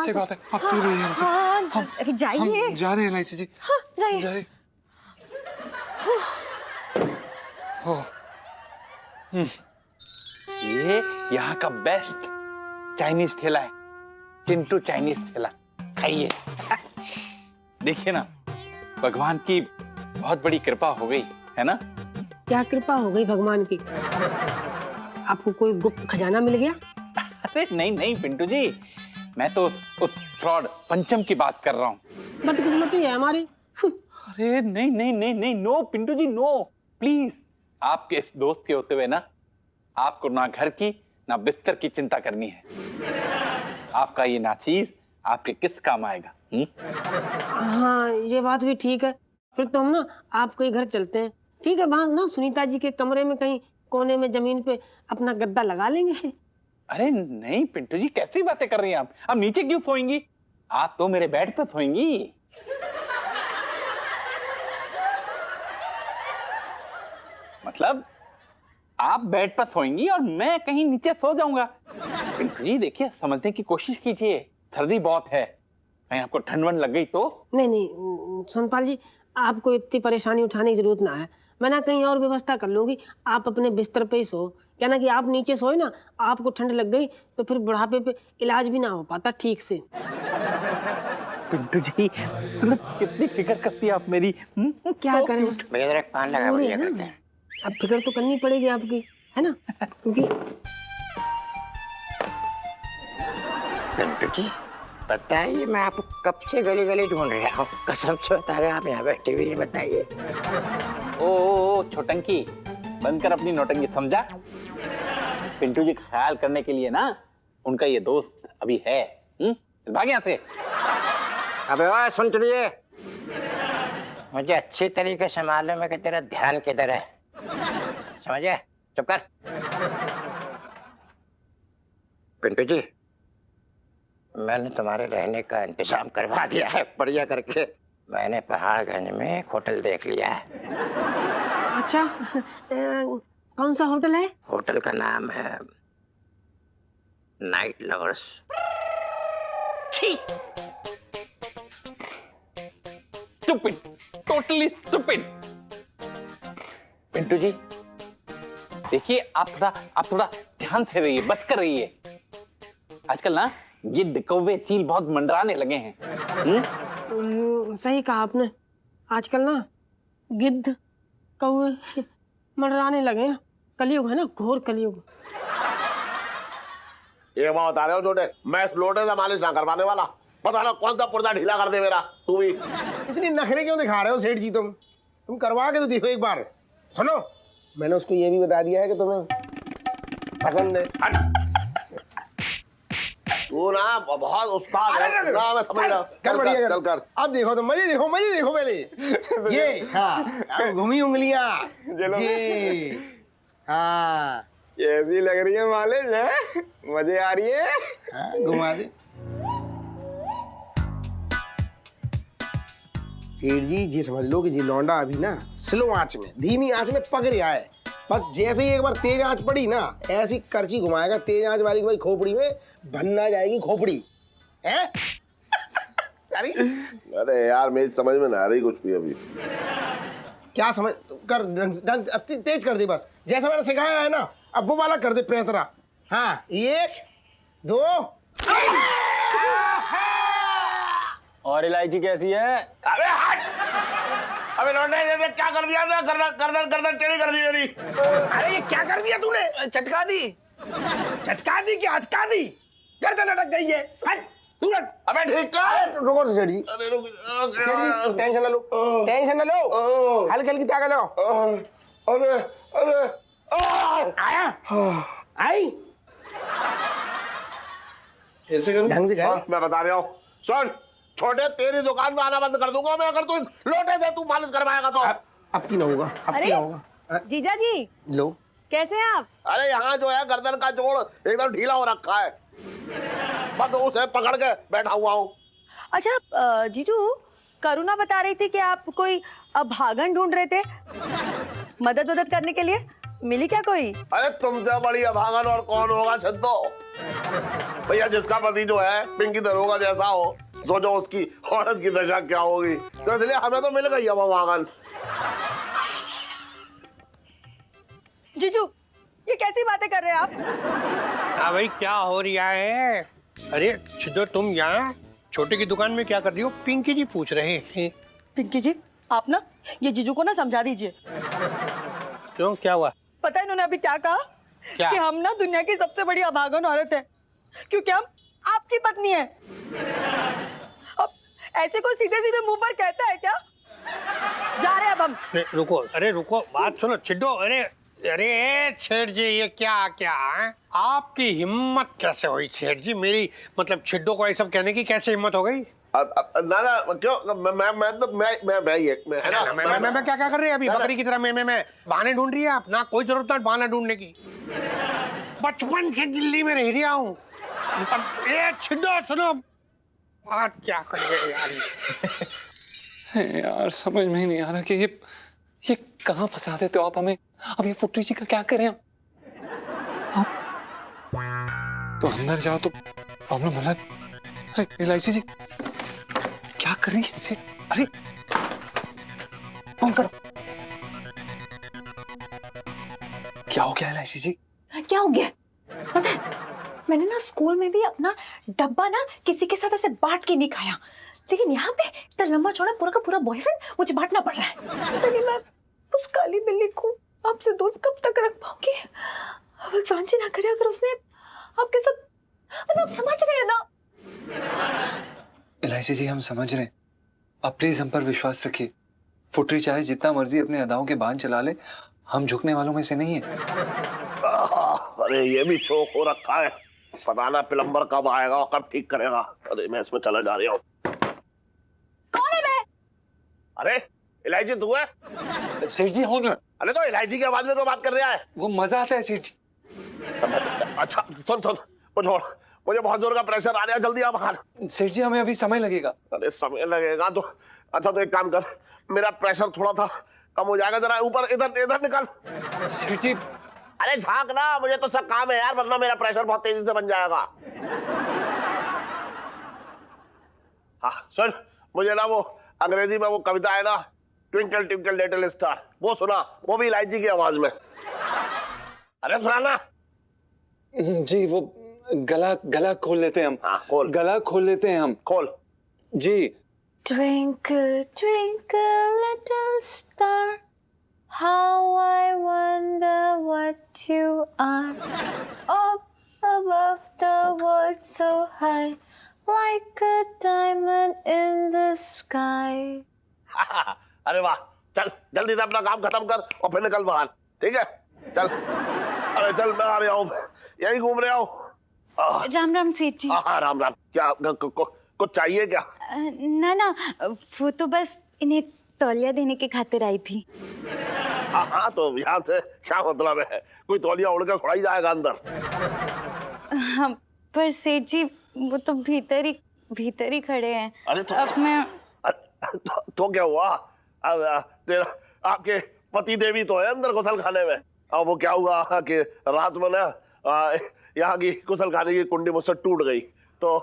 सही बात है, आप दूर रहिए हमसे। अरे जाइए, हम जा रहे हैं इलायची जी। हाँ जाइए। जाइए। ये यहाँ का बेस्ट चाइनीज ठेला है, चिंटू चाइनीज ठेला, खाइए। देखिए ना, भगवान की बहुत बड़ी कृपा हो गई है ना। क्या कृपा हो गई भगवान की? आपको कोई गुप्त खजाना मिल गया? अरे नहीं नहीं पिंटू जी, मैं तो उस फ्रॉड पंचम की बात कर रहा हूँ। बदकिस्मती है हमारी। अरे नहीं नहीं नहीं नहीं, no Pintu ji no, please. आपके इस दोस्त के होते हुए ना, आपको ना घर की ना बिस्तर की चिंता करनी है। आपका ये नाचीज आपके किस काम आएगा? हाँ ये बात भी ठीक है, फिर तो हम ना आपके ही घर चलते हैं। ठीक है, वहाँ ना सुनीता जी के कमरे में कहीं कोने में जमीन पे अपना गद्दा लगा लेंगे। अरे नहीं पिंटू जी, कैसी बातें कर रही हैं आप नीचे क्यों सोएंगी? आप तो मेरे बेड पे सोएंगी। मतलब आप बेड पर सोएंगी और मैं कहीं नीचे सो जाऊंगा। पिंटू जी देखिए, समझने की कोशिश कीजिए, सर्दी बहुत है, कहीं आपको ठंड वंड लग गई तो। नहीं नहीं सोनपाल जी, आपको इतनी परेशानी उठाने की जरूरत ना है, मैं ना कहीं और व्यवस्था कर लूंगी। आप अपने बिस्तर पे ही सो। क्या ना कि आप नीचे सोए ना, आपको ठंड लग गई तो फिर बुढ़ापे पे इलाज भी ना हो पाता ठीक से। पिंटू जी कितनी फिक्र करती है आप मेरी। क्या करें, भैया पान लगा बढ़िया करते हैं। अब फिक्र तो करनी पड़ेगी आपकी, है ना, क्योंकि पिंटू जी बताइए, मैं आपको कब से गली गली ढूंढ रहा हूँ, कसम से बता रहे आप यहाँ बैठे हुए, बताइए। ओ छोटंकी, बंद कर अपनी नौटंकी, समझा? पिंटू जी ख्याल करने के लिए ना उनका ये दोस्त अभी है। भाग यहाँ से। अबे वाह सुन चलिए, मुझे अच्छी तरीके से मालूम है कि तेरा ध्यान किधर है, समझे? चुप कर। पिंटू जी मैंने तुम्हारे रहने का इंतजाम करवा दिया है बढ़िया करके। मैंने पहाड़गंज में एक होटल देख लिया है। अच्छा कौन सा होटल है? होटल का नाम है night lovers. Stupid, totally stupid. Pintu ji देखिए आप थोड़ा ध्यान से रहिए, बच कर रहिए। आजकल ना गिद्ध कौवे चील बहुत मंडराने लगे हैं। सही कहा आपने, आजकल ना गिद्ध कौवे मंडराने लगे हैं। कलयुग है ना, घोर कलयुग। ये बात बता रहे हो छोटे, मैं इस लोटे से मालिश ना करवाने वाला। पता ना कौन सा पुर्जा ढीला कर दे मेरा। तू भी इतनी नखरे क्यों दिखा रहे हो सेठ जी? तुम करवा के तो देखो एक बार। सुनो, मैंने उसको ये भी बता दिया है कि तुम्हें पसंद है। तू ना बहुत उस्ताद है ना, मैं समझ रहा हूँ। चल कर। अब देखो तो मजे देखो पहले। ये हाँ, घूमी उंगलियां जी। हाँ, कैसी लग रही है मालिश है? मजे आ रही है? हाँ, घुमा दे। सेठ जी समझ लो कि जी लौंडा अभी ना स्लो आंच में, धीमी आंच में पक रहा है। बस जैसे ही एक बार तेज आंच पड़ी ना, ऐसी करची घुमाएगा तेज आंच वाली, भाई खोपड़ी में भन्ना जाएगी खोपड़ी है। अरे यार मेरी समझ में ना आ रही कुछ भी अभी। क्या समझ कर, ढंग अब तेज कर दे बस, जैसा मैंने सिखाया है ना, अब वो वाला कर दे पैतरा। हाँ, 1 2। और इलायची कैसी है? अबे हट! अबे लौंडे ने क्या कर दिया था? गर्दन टेढ़ी कर दी मेरी। अरे ये क्या कर दिया तूने? चटका दी। चटका दी क्या अटका दी? गर्दन अटक गई है। हट तुरंत। अबे ठीक कर। रुको तो सेठ जी। अरे रुक। सेठ जी टेंशन ना लो, टेंशन ना लो, हल्की हल्की ताकत लगाओ। अरे अरे आया आई फिर से करूं? ढंग से कर। मैं बता रहा हूँ, सुन छोटे, तेरी दुकान में आना बंद कर दूंगा मैं अगर तू लोटे से तू मालिश करवाएगा तो। अब की ना होगा, अब की ना होगा। जीजा जी लो, कैसे हैं आप? अरे यहाँ जो है गर्दन का जोड़ एकदम ढीला हो रखा है, मैं तो उसे पकड़ के बैठा हुआ हूँ। अच्छा जीजू, करुणा बता रही थी कि आप कोई अभागन ढूंढ रहे थे मदद करने के लिए, मिली क्या कोई? अरे तुमसे बड़ी अभागन और कौन होगा छद्दो। भैया जिसका पति जो है पिंकी दरोगा जैसा हो, सोचो उसकी औरत की दशा क्या होगी। तो इसलिए हमें तो मिल गई अब अभागन। जीजू ये कैसी बातें कर रहे हैं आप? हाँ भाई, क्या हो रहा है? अरे छिदो, तुम यहाँ छोटे की दुकान में क्या कर रही हो? पिंकी जी पूछ रहे हैं। पिंकी जी आप ना ये जीजू को ना समझा दीजिए। क्यों, क्या हुआ? पता है इन्होंने अभी क्या कहा? क्या? कि हम ना दुनिया की सबसे बड़ी अभागन औरत है क्योंकि हम आपकी पत्नी है। अब ऐसे कोई सीधे सीधे मुंह पर कहता है क्या? जा रहे अब हम। रुको, अरे रुको, बात सुनो छिड्डो। अरे सेठ जी, ये क्या है? आपकी हिम्मत कैसे हुई सेठ जी? मेरी मतलब छिड्डो को ये सब कहने की कैसे हिम्मत हो गई? ना क्यों, मैं है ना, मैं क्या कर रही है अभी? बकरी की तरह मैं बहाने ढूंढ रही है आप ना? कोई जरूरत नहीं बहाना ढूंढने की, बचपन से दिल्ली में रह रहा हूँ। ये छिड्डो सुनो, बात क्या कर रहे हो यार? यार समझ में ही नहीं आ रहा कि ये कहाँ फंसा देते हो आप हमें। अब ये फुटरी जी का क्या करें हम? तो अंदर जाओ तो प्रॉब्लम हो रहा है। अरे इलायची जी क्या करें इससे? अरे फोन करो। क्या हो गया इलायची जी? क्या हो गया पता है, मैंने ना स्कूल में भी अपना डब्बा ना किसी के साथ ऐसे बांट के नहीं खाया, लेकिन यहाँ पे इतना लंबा चौड़ा पूरा का पूरा बॉयफ्रेंड मुझे बांटना पड़ रहा है। पता नहीं मैं उस काली बिल्ली को आपसे दूर कब तक रख पाऊंगी। भगवान जी ना करे अगर उसने आपके साथ, मतलब समझ रहे हैं ना? इलायची जी हम समझ रहे हैं, आप प्लीज हम पर विश्वास रखिए। फुटरी चाहे जितना मर्जी अपने अदाओं के बांध चला ले, हम झुकने वालों में से नहीं है। अरे ये भी चौक हो रखा है, पता ना प्लम्बर कब आएगा और कब ठीक करेगा। अरे मैं इसमें चला जा रही हूँ। कौन है मैं? अरे इलायची तू है? सेठ जी हूँ। अरे तो इलायची की आवाज में तो बात कर रहा है। वो मजा आता है सेठ जी। अच्छा सुन मुझे बहुत जोर का प्रेशर आ रहा है, जल्दी आ बाहर। सेठ जी हमें अभी समय लगेगा। अरे समय लगेगा तो अच्छा, तो एक काम कर, मेरा प्रेशर थोड़ा था कम हो जाएगा, जरा ऊपर इधर निकल। सेठ जी अरे झांक ना, मुझे तो सब काम है यार, वरना मेरा प्रेशर बहुत तेजी से बन जाएगा। हाँ सुन, मुझे ना वो अंग्रेजी में वो कविता है ना, ट्विंकल ट्विंकल लिटिल स्टार, वो सुना, वो भी इलायची की आवाज में। अरे सुनाना। जी वो गला गला खोल लेते हैं हम। हाँ खोल। गला खोल लेते हैं हम। खोल। जी। Twinkle, twinkle, little star, how I wonder what you are. Up above the world so high, like a diamond in the sky. अरे वाह, चल जल्दी से अपना काम खत्म कर और फिर निकल बाहर, ठीक है? चल। अरे चल, मैं आ रहा हूँ, यही घूम रहा हूँ। राम राम सेठ जी। हाँ राम राम। क्या कुछ चाहिए क्या? ना ना, वो तो बस इन्हें तौलिया देने के खातिर आई थी। हाँ तो यहाँ से क्या मतलब है? कोई तौलिया उड़ कर थोड़ा ही जाएगा अंदर। हाँ, पर सेठ जी वो तो भीतर ही खड़े हैं। अरे तो अब मैं तो क्या हुआ? अब तेरा आपके पति देवी तो है अंदर गुसल खाने में। अब वो क्या हुआ कि रात में ना यहाँ की गुसल खाने की कुंडी मुझसे टूट गई, तो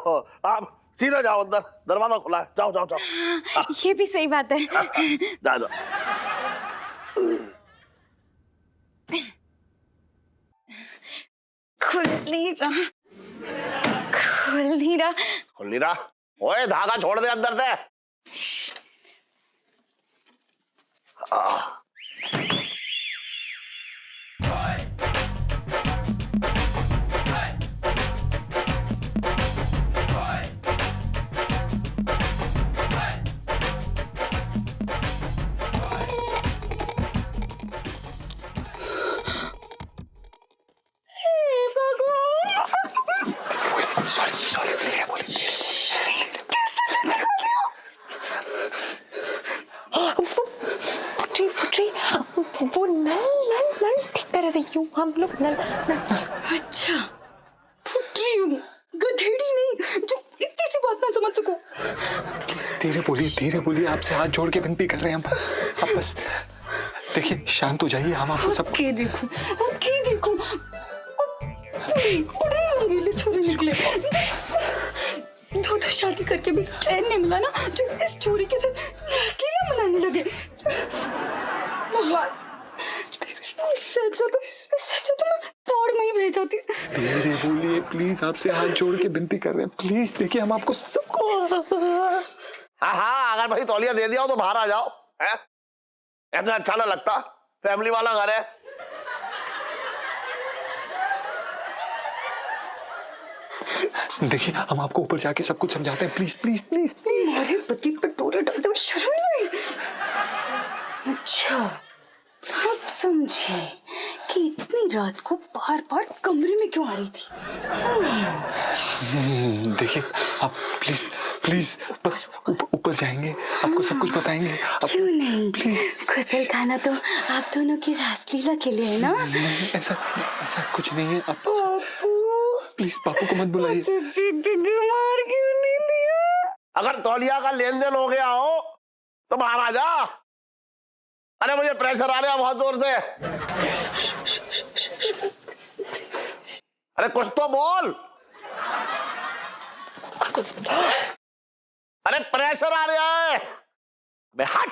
आप सीधा जाओ अंदर, दरवाजा खुला है, जाओ जाओ जाओ। ये भी सही बात है। जा जाओ। खुल नहीं रहा। खुल नहीं रहा? ओए धागा छोड़ दे अंदर से। फुटरी वो नल ठीक कर रही हूँ हम लोग। नल। अच्छा, फुटरी हूँ, गधेड़ी नहीं जो इतनी सी बात ना समझ सको। प्लीज धीरे बोलिए, आपसे हाथ जोड़ के विनती कर रहे हैं हम। आप बस देखिए, शांत हो जाइए, हम आपको सब के देखो बड़े रंगीले छोरे निकले। दो शादी करके भी चैन नहीं मिला ना, जो इस छोरी के साथ रासलीला मनाने लगे। इससे अच्छा तो मैं पौड़ में ही भेज जाती। धीरे बोलिए प्लीज, आपसे हाथ जोड़ के विनती कर रहे हैं, प्लीज देखिए हम आपको सबको। हाँ, अगर भाई तौलिया दे दिया हो तो बाहर आ जाओ। है ऐसा अच्छा ना लगता, फैमिली वाला घर है। देखिए हम आपको ऊपर जाके सब कुछ समझाते हैं, प्लीज प्लीज प्लीज प्लीज। हमारे पति पर डोरा डालते हुए शर्म नहीं आई? अच्छा, अब समझे कि इतनी रात को बार कमरे में क्यों आ रही थी। देखिए आप प्लीज प्लीज बस ऊपर जाएंगे, आपको सब कुछ बताएंगे। क्यों नहीं, प्लीज। गुसल खाना तो आप दोनों की रासलीला के लिए है ना? नहीं, ऐसा कुछ नहीं है। आप प्लीज पापू को मत बुलाइए। मार क्यों नहीं दिया? अगर तौलिया का लेन देन हो गया हो तो बाहर आ जा। अरे मुझे प्रेशर आ रहा बहुत जोर से। अरे कुछ तो बोल। अरे प्रेशर आ रहा है। मैं हट,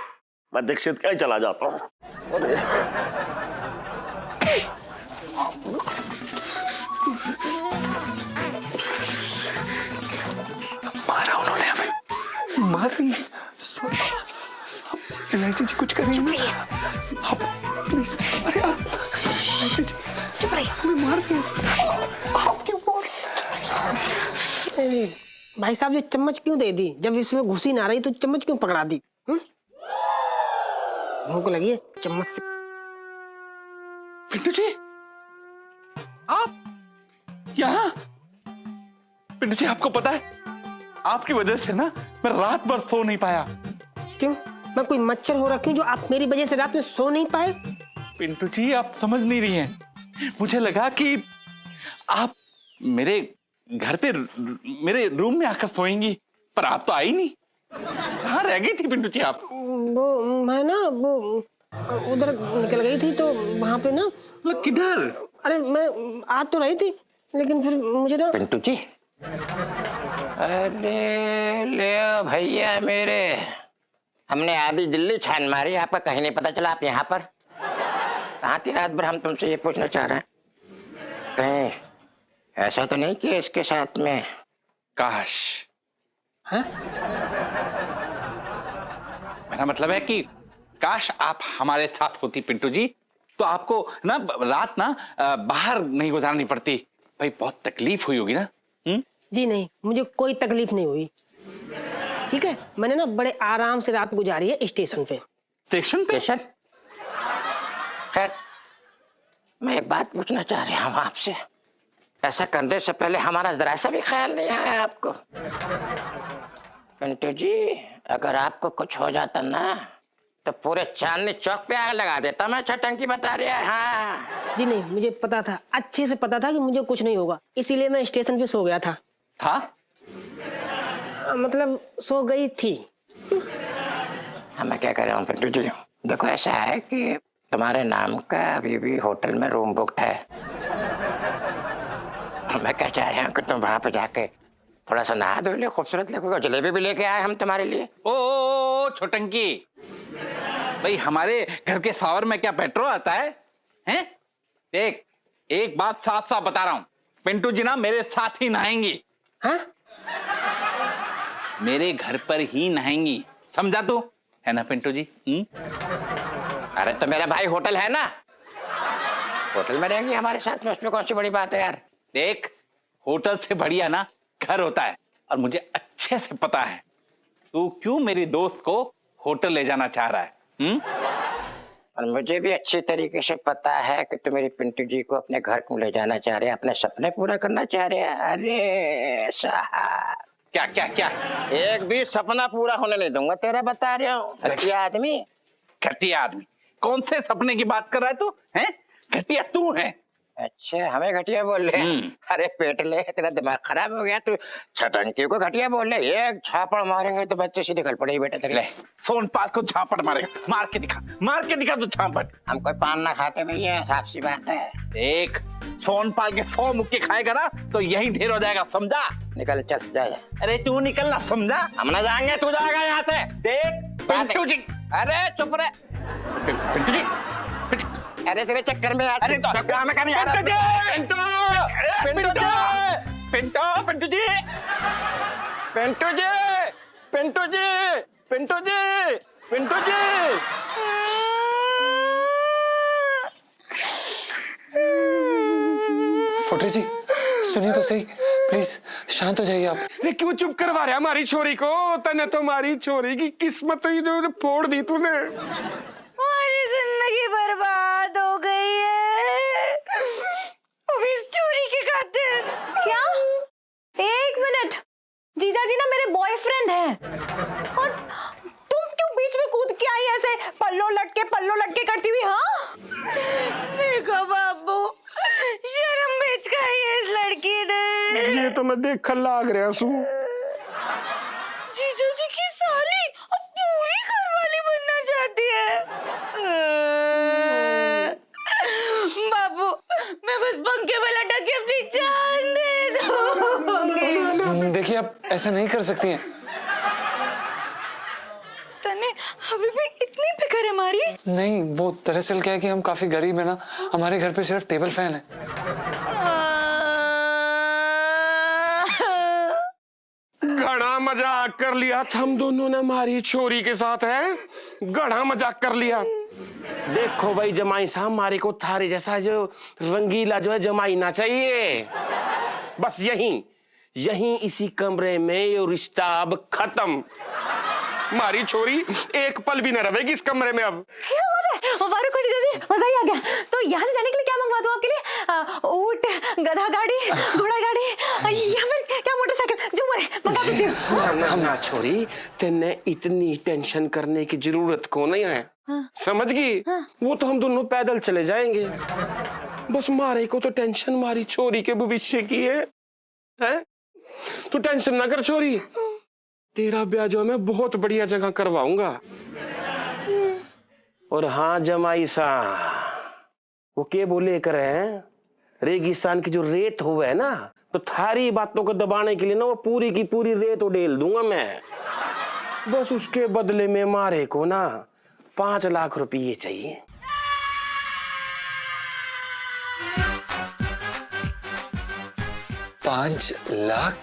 मैं दीक्षित कहीं चला जाता हूँ। मारा उन्होंने हमें, मार रही है। इलायची जी कुछ करेंगे ना आप, प्लीज। अरे आप इलायची जी चुप रहिए, हमें मार रही है। आप क्यों बोल? भाई साहब, ये चम्मच क्यों दे दी? जब इसमें घुसी ना रही तो चम्मच क्यों पकड़ा दी? भूख लगी है, चम्मच से। पिंटू जी, आप यहाँ? पिंटू जी आपको पता है, आपकी वजह से ना मैं रात भर सो नहीं पाया। क्यों? मैं कोई मच्छर हो रखी हूँ जो आप मेरी वजह से रात में सो नहीं पाए? पिंटू जी आप समझ नहीं रही हैं। मुझे लगा कि आप मेरे घर पे मेरे रूम में आकर सोएंगी, पर आप तो आई नहीं। कहाँ रह गई थी पिंटू जी आप? वो मैं ना वो उधर निकल गई थी, तो वहाँ पे ना। किधर? अरे मैं आ तो रही थी, लेकिन फिर मुझे ना। पिंटू जी, अरे ले भैया मेरे, हमने आधी दिल्ली छान मारी, आपका कहीं नहीं पता चला। आप यहाँ पर कहाँ थी रात भर? हम तुमसे ये पूछना चाह रहे हैं। कहीं ऐसा तो नहीं कि इसके साथ में? काश। हाँ? मेरा मतलब है कि काश आप हमारे साथ होती पिंटू जी, तो आपको ना रात ना बाहर नहीं गुजारनी पड़ती। भाई बहुत तकलीफ हुई होगी ना? जी नहीं, मुझे कोई तकलीफ नहीं हुई। ठीक है, मैंने ना बड़े आराम से रात गुजारी है स्टेशन पे। स्टेशन पे? स्टेशन? खैर, मैं एक बात पूछना चाह रहा हूँ आपसे। ऐसा करने से पहले हमारा जरा सा भी ख्याल नहीं आया आपको? पिंटू जी, अगर आपको कुछ हो जाता ना तो पूरे चांदनी चौक पे आग लगा देता मैं। छटंकी बता रही है। हाँ जी नहीं, मुझे पता था, अच्छे से पता था कि मुझे कुछ नहीं होगा, इसीलिए मैं स्टेशन पे सो गया था। मतलब सो गई थी। हाँ, मैं क्या कह रहा हूँ पिंटू जी, देखो ऐसा है कि तुम्हारे नाम का अभी भी होटल में रूम बुकड है। मैं क्या चाह रहा हूँ कि तुम वहां पे जाके थोड़ा सा नहा धो ले, खूबसूरत लगेगा। जलेबी भी लेके आए हम तुम्हारे लिए। ओ छोटंकी, भाई हमारे घर के सावर में क्या पेट्रोल आता है? हैं? देख, एक बात साफ साफ बता रहा हूं, पिंटू जी ना मेरे साथ ही नहाएंगी। हाँ? मेरे घर पर ही नहाएंगी, समझा तू? है ना पिंटू जी? अरे तो मेरा भाई होटल है ना, होटल में रहेंगी हमारे साथ में, उसमें कौन सी बड़ी बात है यार। देख, होटल से बढ़िया ना घर होता है, और मुझे अच्छे से पता है तू क्यों मेरी दोस्त को होटल ले जाना चाह रहा है। और मुझे भी अच्छी तरीके से पता है कि तुम मेरी पिंटू जी को अपने घर को ले जाना चाह रहे हैं, अपने सपने पूरा करना चाह रहे हैं। अरे साहब, क्या क्या क्या? एक भी सपना पूरा होने नहीं दूंगा तेरा, बता रहा हूँ। घटिया आदमी। घटिया आदमी? कौन से सपने की बात कर रहा है तू? हैं? घटिया तू है। अच्छा, हमें घटिया बोल रहे? अरे पेटले, तेरा दिमाग खराब हो गया। तू छटंकी को घटिया बोल रहे? एक झापड़ मारेंगे तो बच्चे सीधे निकल पड़ेगी बेटा तेरे। सोनपाल को झापड़ मारेगा? मार के दिखा तू झापड़। हम कोई पान ना खाते भैया, साफ सी बात है। देख, सोनपाल के 100 मुक्के खाएगा ना तो यही ढेर हो जाएगा, समझा? निकल, चल जा। अरे तू निकलना, समझा? हम ना जाएंगे, तू जाएगा यहाँ से। देख पिंटू जी। अरे चुप रहे पिंटू जी, अरे तेरे चक्कर में अरे तो में का नहीं आ रहा। पिंटू जी, पिंटू जी, पिंटू जी, पिंटू जी, पिंटू जी, पिंटू जी। फुटरी जी, सुनिए तो सही, प्लीज शांत हो जाइए आप। अरे क्यों चुप करवा रहा हमारी छोरी को? तने तो हमारी छोरी की किस्मत ही जो फोड़ दी तूने। हमारी जिंदगी बर्बाद हो गई है, अब इस चोरी के खातिर। क्या? एक मिनट, जीजा जी ना मेरे बॉयफ्रेंड है, और तुम क्यों बीच में कूद के आई ऐसे पल्लो लटके करती हुई? हाँ, देखो बाबू, शर्म बेच खाई है इस लड़की ने। ये तो मैं देख लाग रहा सू। जीजा जी की साली अब पूरी घरवाली बनना चाहती है। बाबू, मैं बस पंखे में लटक के अपनी जान दे दूंगी। देखिए, आप ऐसा नहीं कर सकती हैं। तने अभी भी इतनी फिक्र है हमारी? नहीं, वो दरअसल क्या है कि हम काफी गरीब है ना, हमारे घर पे सिर्फ टेबल फैन है। घड़ा मजाक कर लिया था हम दोनों ने हमारी छोरी के साथ, है घड़ा मजाक कर लिया। देखो भाई जमाई साहब, हमारे को थारे जैसा जो रंगीला जो है जमाई ना चाहिए। बस यहीं इसी कमरे में ये रिश्ता अब खत्म। हमारी छोरी एक पल भी न रहेगी इस कमरे में अब। क्या बात है? मुबारक हो जीजा जी, मजा ही आ गया। तो यहाँ से जाने के लिए क्या मंगवा दूं आपके लिए? ऊंट, गधा गाड़ी, घोड़ा गाड़ी, या फिर क्या मोटरसाइकिल? जो मरे बता देती हूँ। ना छोरी, तेने इतनी टेंशन करने की जरूरत को नहीं है। हाँ। समझ गई? हाँ। वो तो हम दोनों पैदल चले जाएंगे। बस मारे को तो टेंशन मारी छोरी के भविष्य की है? तू टेंशन ना कर छोरी, तेरा ब्याह जो मैं बहुत बढ़िया जगह करवाऊंगा। और हाँ जमाई सा, वो के बोले करे, रेगिस्तान की जो रेत हुआ है ना, तो थारी बातों को दबाने के लिए ना वो पूरी की पूरी रेत उड़ेल दूंगा मैं। बस उसके बदले में मारे को ना 5 लाख रुपये चाहिए। 5 लाख?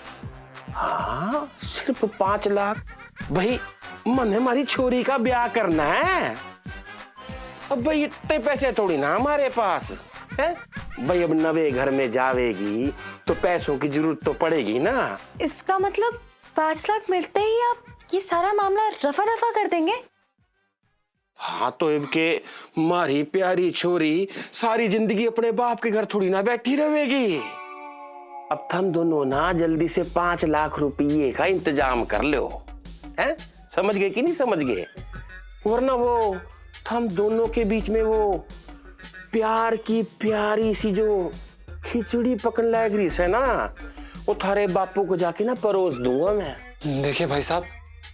हाँ, सिर्फ 5 लाख। भाई मन हमारी छोरी का ब्याह करना है। अब भाई इतने पैसे थोड़ी ना हमारे पास है। भाई अब नवे घर में जावेगी तो पैसों की जरूरत तो पड़ेगी ना। इसका मतलब 5 लाख मिलते ही आप ये सारा मामला रफा दफा कर देंगे? हाँ, तो इनके मारी प्यारी छोरी सारी जिंदगी अपने बाप के घर थोड़ी ना बैठी रहेगी। अब तुम दोनों ना जल्दी से 5 लाख रुपये का इंतजाम कर लो, हैं? समझ गए कि नहीं समझ गए? वरना वो हम दोनों के बीच में वो प्यार की प्यारी सी जो खिचड़ी पकन लायक रीस है ना, वो थारे बापू को जाके ना परोस दूंगा मैं। देखिए भाई साहब,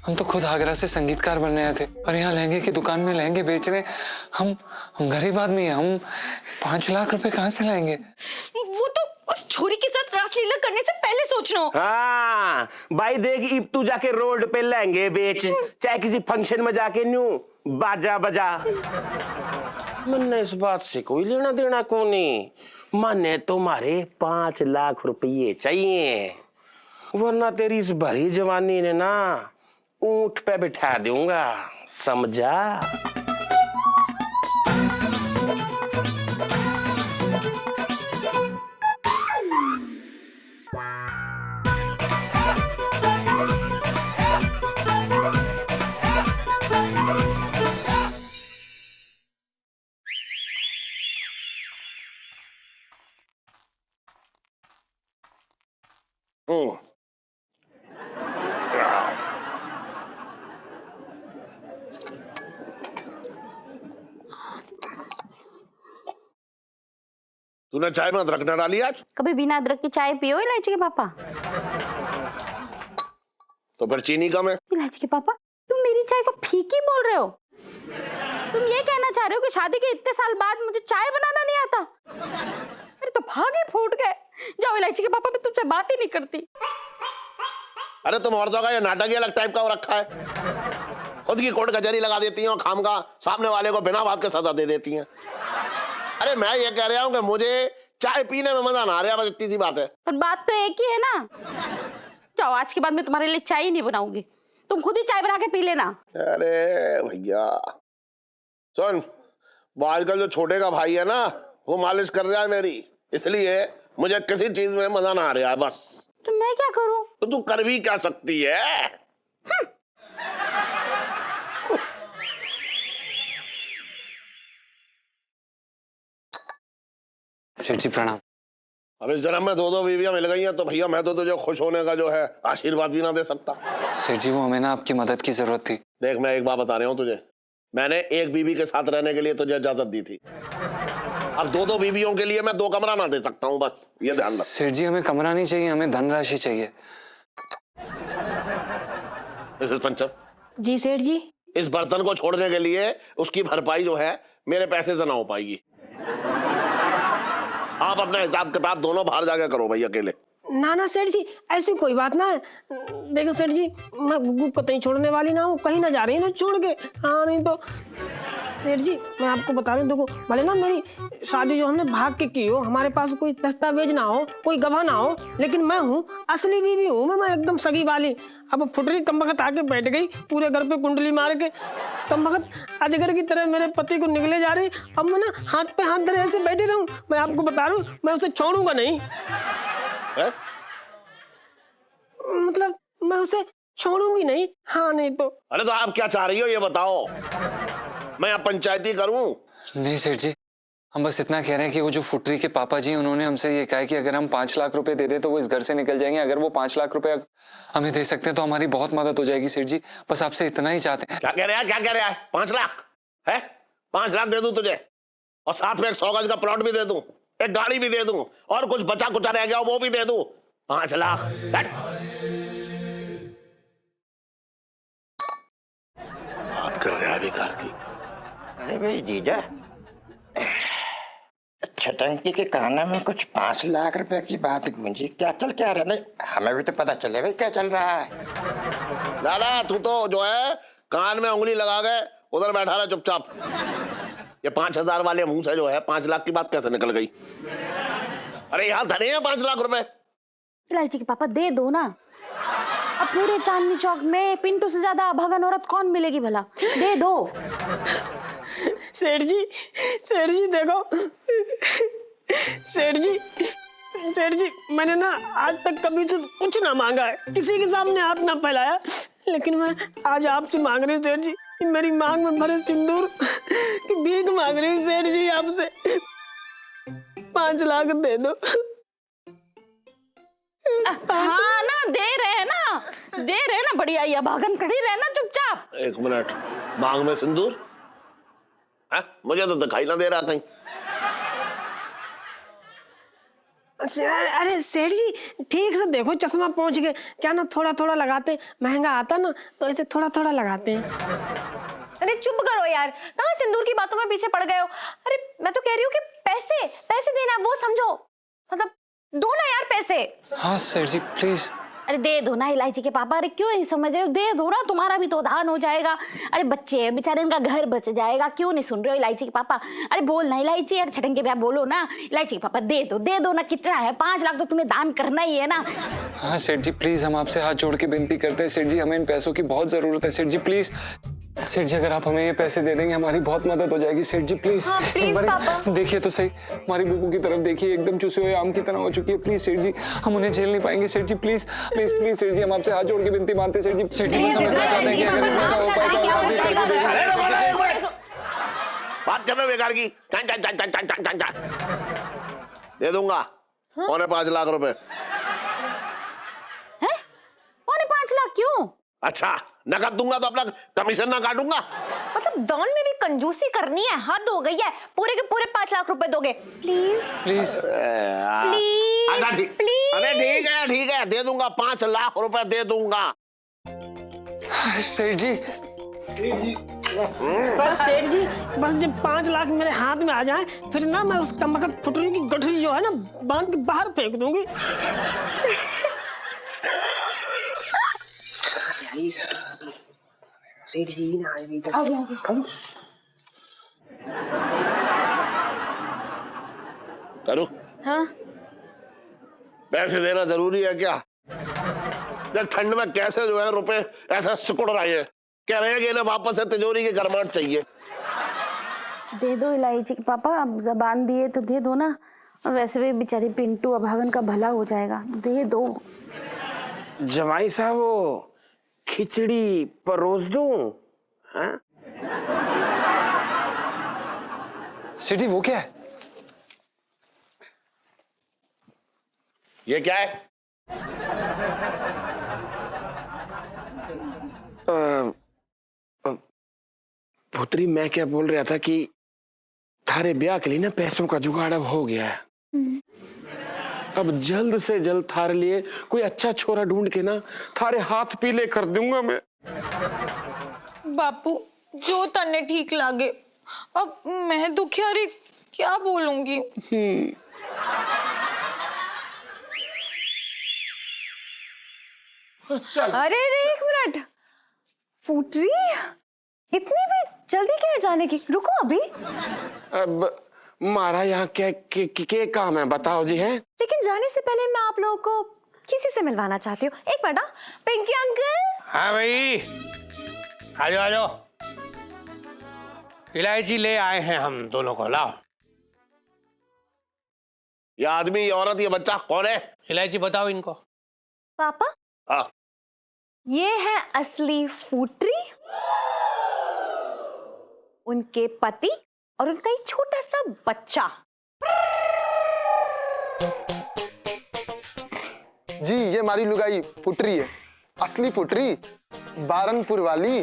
हम तो खुद आगरा से संगीतकार बनने आए थे और यहाँ लहंगे की दुकान में लहंगे बेच रहे। हम गरीब आदमी हैं, हम 5 लाख रुपए कहाँ से लाएंगे? वो तो उस छोरी के साथ रासलीला करने से पहले सोचना हो। हाँ भाई देख, अब तू जाके रोड पे लहंगे बेच, चाहे किसी फंक्शन में जाके न्यू बाजा बजा। मैंने इस बात से कोई लेना देना को नहीं। मैंने तुम्हारे 5 लाख रुपये चाहिए, वरना तेरी इस भरी जवानी ने ना ऊंट पे बिठा दूंगा, समझा? तूने चाय में अदरक न डाली आज? कभी बिना अदरक की चाय पियो इलायची के पापा? तो फिर चीनी कम है। इलायची के पापा, तुम मेरी चाय को फीकी बोल रहे हो? तुम ये कहना चाह रहे हो कि शादी के इतने साल बाद मुझे चाय बनाना नहीं आता? मेरे तो भागे फूट गए। जाओ इलायची के पापा, मैं तुमसे बात ही नहीं करती। अरे तुम औरतों का ये नाटक ही अलग टाइप का हो रखा है। खुद की कोर्ट कचहरी लगा देती हैं और खामखा सामने वाले को बिना बात के सजा दे देती हैं। अरे मैं ये कह रहा हूँ कि मुझे चाय पीने में मजा ना आ रहा, बस इतनी सी बात है। पर बात तो एक ही है ना। जाओ, आज के बाद मैं तुम्हारे लिए चाय ही नहीं बनाऊंगी, तुम खुद ही चाय बना के पी लेना। अरे भैया सुन, वो आजकल जो छोटे का भाई है ना, वो मालिश कर रहा है मेरी, इसलिए मुझे किसी चीज में मजा ना आ रहा है बस। तो मैं क्या करूं? तो तू कर भी क्या सकती है? सेठ जी प्रणाम। अब इस जन्म में 2 बीवियां मिल गई हैं तो भैया मैं तो तुझे खुश होने का जो है आशीर्वाद भी ना दे सकता। सेठ जी वो हमें ना आपकी मदद की जरूरत थी। देख मैं एक बात बता रहा हूँ तुझे, मैंने एक बीवी के साथ रहने के लिए तुझे इजाजत दी थी। अब 2 बीवियों के लिए मैं 2 कमरा ना दे सकता हूँ, बस ये ध्यान रख। सेठ जी हमें कमरा नहीं चाहिए, हमें धनराशि चाहिए। मिसेस पंचम जी सेठ जी। इस बर्तन को छोड़ने के लिए उसकी भरपाई जो है मेरे पैसे से ना हो पाएगी। आप अपना हिसाब किताब दोनों बाहर जाके करो भाई अकेले। ना ना सेठ जी, ऐसी कोई बात ना है। देखो सेठ जी, मैं गुग्गू को कहीं छोड़ने वाली ना हूँ, कहीं ना जा रही ना छोड़ के। हाँ नहीं तो सेठ जी मैं आपको बता रही हूँ, देखो भले ना मेरी शादी जो हमने भाग के की हो, हमारे पास कोई दस्तावेज ना हो, कोई गवाह ना हो, लेकिन मैं हूँ असली बीवी हूँ मैं एकदम सगी वाली। अब फुटरी कमबख्त आके बैठ गई पूरे घर पे कुंडली मार के, कमबख्त अजगर की तरह मेरे पति को निकले जा रही। अब मैं ना हाथ पे हाथ धरे ऐसे बैठे रहूँ? मैं आपको बता रहा हूँ, मैं उसे छोड़ूंगा नहीं। मतलब मैं उसे छोड़ूंगी नहीं। हाँ नहीं तो। अरे तो आप क्या चाह रही हो ये बताओ, मैं आप पंचायती करूं? नहीं सेठ जी, हम बस इतना कह रहे हैं कि वो जो फुटरी के पापा जी उन्होंने हमसे ये कहा है कि अगर हम 5 लाख रुपए दे दें तो वो इस घर से निकल जाएंगे। अगर वो 5 लाख रुपए हमें दे सकते हैं तो हमारी बहुत मदद हो जाएगी सेठ जी, बस आपसे इतना ही चाहते हैं। क्या कह रहा है, क्या कह रहा है? 5 लाख है? 5 लाख दे दूं तुझे और साथ में एक 100 गज का प्लॉट भी दे दूं, एक गाड़ी भी दे दूं और कुछ बचा कुचा रह गया वो भी दे दूं। 5 लाख बात कर रहा है बेकार की। अरे भाई जीजा, छटंकी के काना में कुछ 5 लाख रुपए की बात गूंजी, क्या चल क्या रहा? नहीं हमें भी तो पता चले भाई क्या चल रहा है। लाला तू तो जो है कान में उंगली लगा के उधर बैठा रहा चुपचाप। ये 5000 वाले मुंह से जो है 5 लाख की बात कैसे निकल गई? अरे यहाँ धरे हैं 5 लाख रुपए, इलायची के पापा दे दो ना। अब पूरे चांदनी चौक में पिंटू से ज्यादा अभागन औरत कौन मिलेगी भला? दे दो। सेठ जी देखो, सेठ जी मैंने ना आज तक कभी से कुछ ना मांगा है, किसी के सामने हाथ ना फैलाया, लेकिन मैं आज आपसे मांग रही हूँ सेठ जी, मेरी मांग में भरे सिंदूर की भीख मांग रही हूँ सेठ जी आपसे। 5 लाख दे दो। हाँ ना, दे रहे ना, बढ़िया, ये भागन खड़ी रहना चुपचाप। 1 मिनट, मांग में सिंदूर? मुझे तो दिखाई ना दे रहा कहीं। अच्छा, अरे सेठ जी ठीक से देखो, चश्मा पहुंच गए क्या ना, थोड़ा थोड़ा लगाते, महंगा आता ना तो ऐसे थोड़ा थोड़ा लगाते हैं। अरे चुप करो यार, कहाँ सिंदूर की बातों में पीछे पड़ गए हो? अरे मैं तो कह रही हूँ कि पैसे देना वो समझो, मतलब दो ना यार पैसे। हाँ सेठ जी प्लीज। अरे दे दो ना इलायची के पापा, अरे क्यों नहीं समझ रहे हो? दे दो ना, तुम्हारा भी तो उधार हो जाएगा। अरे बच्चे हैं बेचारे, इनका घर बच जाएगा। क्यों नहीं सुन रहे हो इलायची के पापा? अरे बोल ना इलायची, अरे छटंगे भैया बोलो ना। इलायची के पापा दे दो ना। कितना है? 5 लाख तो तुम्हें दान करना ही है ना। हाँ सेठ जी प्लीज, हम आपसे हाथ जोड़ के विनती करते हैं सेठ जी, हमें इन पैसों की बहुत जरूरत है सेठ जी प्लीज। सेठ जी अगर आप हमें ये पैसे दे देंगे हमारी बहुत मदद हो जाएगी सेठ जी प्लीज। हाँ, प्लीज पापा। देखिए तो सही, हमारी बुबू की तरफ देखिए, एकदम चूसे हुए आम की तरह हो चुकी है। प्लीज सेठ जी, हम उन्हें झेल नहीं पाएंगे सेठ जी, प्लीज प्लीज प्लीज सेठ जी, हम आपसे हाथ जोड़ के विनती मानते सेठ जी। सेठ जी बस समझना चाहते हैं कि अगर इनमें से हो पाए तो आप भी करके देखिए। बात करना बेकार की। दे दूंगा 5.25 लाख रुपए। हैं? 5.25 लाख क्यों? अच्छा, नकद दूंगा तो अपना कमीशन ना काटूंगा? मतलब दान में भी कंजूसी करनी है, हद हो गई है। पूरे के पूरे 5 लाख रुपए दोगे? Please please please please. अरे ठीक है, दे दूंगा, 5 लाख रुपए दे दूंगा। सेठ जी बस सेठ जी, बस जब 5 लाख मेरे हाथ में आ जाए फिर ना मैं उस कमबख्त फुटरी की गठरी जो है ना बांध के बाहर फेंक दूंगी। सेठ जी ना आगे। करूं? हाँ पैसे देना जरूरी है क्या? देख ठंड में कैसे जो है रुपए ऐसे सिकुड़ रहे हैं, कह रहे हैं कि इन्हें वापस से तिजोरी के गरमाट चाहिए। दे दो इलायची के पापा, अब जबान दिए तो दे दो ना। और वैसे भी बेचारी पिंटू अभागन का भला हो जाएगा, दे दो। जमाई साहब वो खिचड़ी परोस दूं? हाँ? सेठ जी वो क्या है? ये क्या है? पुत्री, मैं क्या बोल रहा था कि थारे ब्याह के लिए ना पैसों का जुगाड़ अब हो गया है। अब जल्द से जल्द थारे लिए कोई अच्छा छोरा ढूंढ के ना थारे हाथ पीले कर दूंगा मैं। बापू जो तन्ने ठीक लागे, अब मैं दुखियारी क्या बोलूंगी? अरे एक मिनट, फूटरी इतनी भी जल्दी क्या है जाने की? रुको अभी। अब मारा यहाँ क्या काम है बताओ जी। है लेकिन जाने से पहले मैं आप लोगों को किसी से मिलवाना चाहती हूँ। एक मिनट, पिंकी अंकल। हाँ भाई, आ जाओ। इलायची ले आए हैं हम दोनों को, लाओ। ये आदमी, ये औरत, ये बच्चा कौन है? इलायची बताओ इनको। पापा हाँ, ये है असली फूटरी, उनके पति और उनका एक छोटा सा बच्चा। जी ये हमारी लुगाई फुटरी है, असली फुटरी, बारनपुर वाली।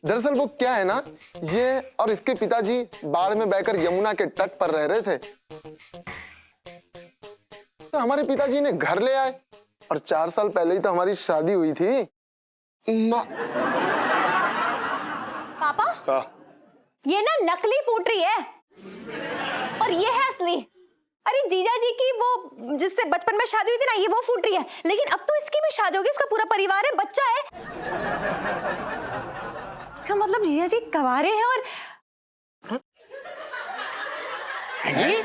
दरअसल वो क्या है ना, ये और इसके पिताजी बाढ़ में बहकर यमुना के तट पर रह रहे थे, तो हमारे पिताजी ने घर ले आए और 4 साल पहले ही तो हमारी शादी हुई थी। पापा ये ना नकली फूटरी है और ये है असली। अरे जीजा जी की वो जिससे बचपन में शादी हुई थी ना, ये वो फूटरी है, लेकिन अब तो इसकी भी शादी होगी, इसका पूरा परिवार है, बच्चा है। इसका मतलब जीजा जी कवारे हैं। और नहीं,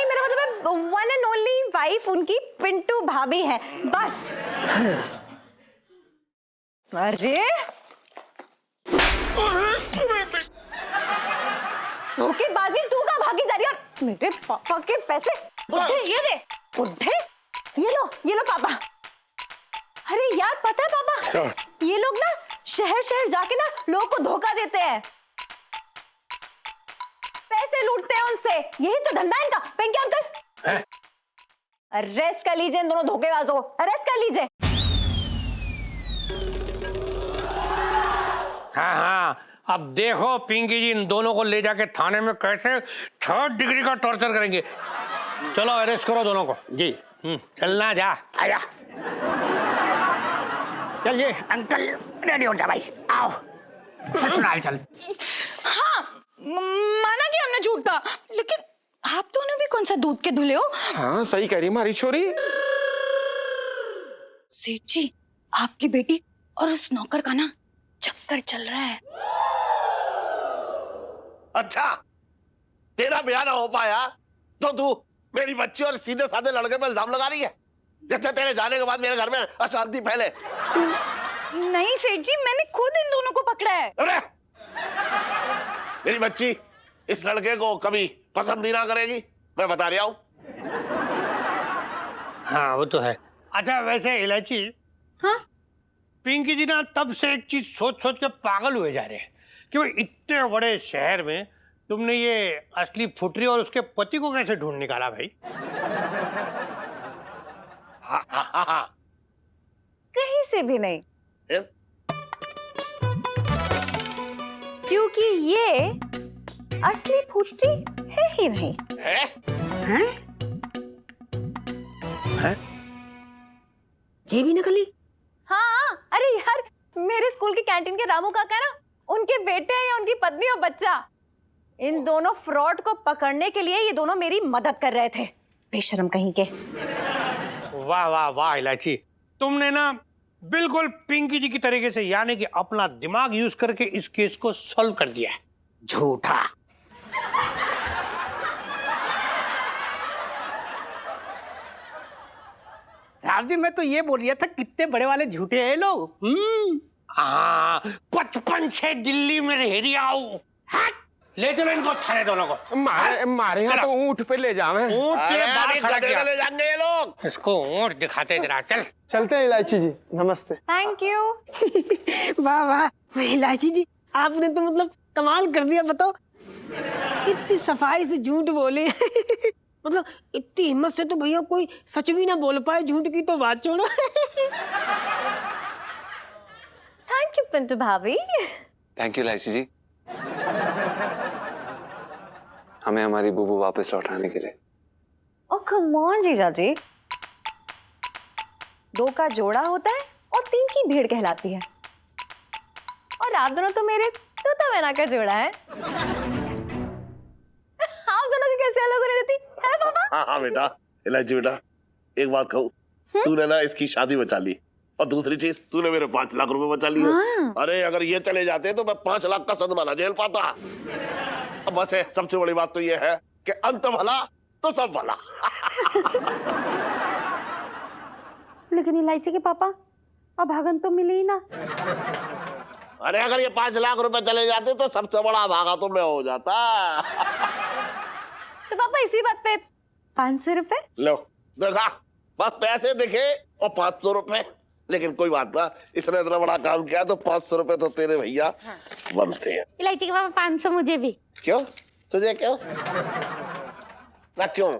मेरा मतलब है वन एंड ओनली वाइफ उनकी पिंटू भाभी है, बस। अरे धोखेबाजी तू का भागी जा रही है? मेरे पापा के पैसे बुढ़े ये दे, बुढ़े ये लो पापा। अरे यार पता है पापा, ये लोग ना शहर शहर जाके ना लोगों को धोखा देते हैं, पैसे लूटते हैं उनसे, यही तो धंधा है इनका। पिंकी अंकल अरेस्ट कर लीजिए इन दोनों धोखेबाजों को, अरेस्ट कर लीजिए। हाँ हाँ, अब देखो पिंकी जी इन दोनों को ले जाके थाने में कैसे 3rd डिग्री का टॉर्चर करेंगे। चलो अरेस्ट करो दोनों को। जी चलना, जा आजा। चलिए अंकल रेडी हो जा भाई, आओ ससुराल चल। हाँ, माना कि हमने झूठ कहा, लेकिन आप दोनों भी कौन सा दूध के धुले हो? हाँ सही कह रही हमारी छोरी। सेठ जी, आपकी बेटी और उस नौकर का ना चक्कर चल रहा है। अच्छा, तेरा ब्याह ना हो पाया तो तू मेरी बच्ची और सीधे साधे लड़के पे इल्जाम लगा रही है, जैसे तेरे जाने के बाद मेरे घर में अशांति फैले। नहीं सेठ जी, मैंने खुद इन दोनों को पकड़ा है। अरे मेरी बच्ची इस लड़के को कभी पसंद ही ना करेगी, मैं बता रहा हूं। हाँ वो तो है। अच्छा वैसे इलायची, हाँ पिंकी जी ना तब से एक चीज सोच सोच के पागल हुए जा रहे हैं कि वो इतने बड़े शहर में तुमने ये असली फुटरी और उसके पति को कैसे ढूंढ निकाला भाई? कहीं से भी नहीं, फिर? क्योंकि ये असली फुटरी है ही नहीं। है? ये भी नकली? हाँ, अरे यार मेरे स्कूल की कैंटीन के रामू काका ना, उनके बेटे या उनकी पत्नी और बच्चा, इन दोनों फ्रॉड को पकड़ने के लिए ये दोनों मेरी मदद कर रहे थे, बेशरम कहीं के। वाह वाह वाह इलायची, तुमने ना बिल्कुल पिंकी जी की तरीके से यानी कि अपना दिमाग यूज करके इस केस को सॉल्व कर दिया है। झूठा। साहब जी, मैं तो ये बोल रहा था कितने बड़े वाले झूठे हैं लोग। हाँ, 55 से दिल्ली में रह रहा हूँ। ले चलो इनको थाने दोनों को। मारे यहाँ तो ऊंट पे ले जावे। ऊंट के बाहर खड़ा किया। ले जाएंगे ये लोग। इसको ऊंट दिखाते जरा, चल। चलते हैं इलायची जी, नमस्ते। Thank you. वाह वाह इलायची जी, आपने तो मतलब कमाल कर दिया। बताओ, इतनी सफाई से झूठ बोले। मतलब इतनी हिम्मत से तो भैया कोई सच भी ना बोल पाए, झूठ की तो बात छोड़ो। थैंक यू पिंटू भाभी। थैंक यू इलायची जी, हमें हमारी बुबू वापस लौटाने के लिए। ओ कम ऑन जीजा जी, 2 का जोड़ा होता है और 3 की भीड़ कहलाती है, और आप दोनों तो मेरे तोता मैना का जोड़ा है। आप दोनों की कैसे अलग होने देती है पापा? हाँ बेटा, इलायची बेटा, एक बात कहूँ, तूने ना इसकी शादी बचा ली, और दूसरी चीज तूने मेरे 5 लाख रुपए बचा लिए। अरे अगर ये चले जाते तो मैं 5 लाख का सदमाना झेल पाता। अब बस है, सबसे बड़ी बात तो ये है कि अंत भला तो सब भला। लेकिन इलायची के पापा, अब भागन तो मिली ही ना। अरे अगर ये 5 लाख रुपए चले जाते तो सबसे बड़ा भागा तो मैं हो जाता। तो पापा इसी बात पे 500 रुपए। लो देखा, बस पैसे दिखे और 500 रुपए। लेकिन कोई बात ना, इसने इतना बड़ा काम किया तो 500 रुपए तो तेरे भैया बनते हैं। इलायची के पापा 500 मुझे भी। क्यों? तुझे क्यों? ना क्यों?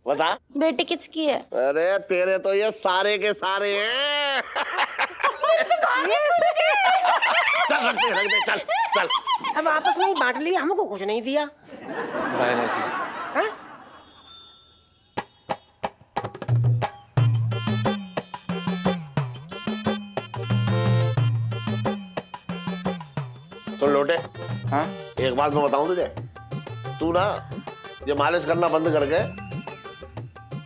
बता। बेटे किसकी है? अरे तेरे तो ये सारे के सारे हैं। चल रख दे, चल चल। सब आपस में ही बांट लिया, हमको कुछ नहीं दिया। बाय इलायची जी। तो लोटे, हाँ एक बात मैं बताऊं तुझे, तू ना ये मालिश करना बंद करके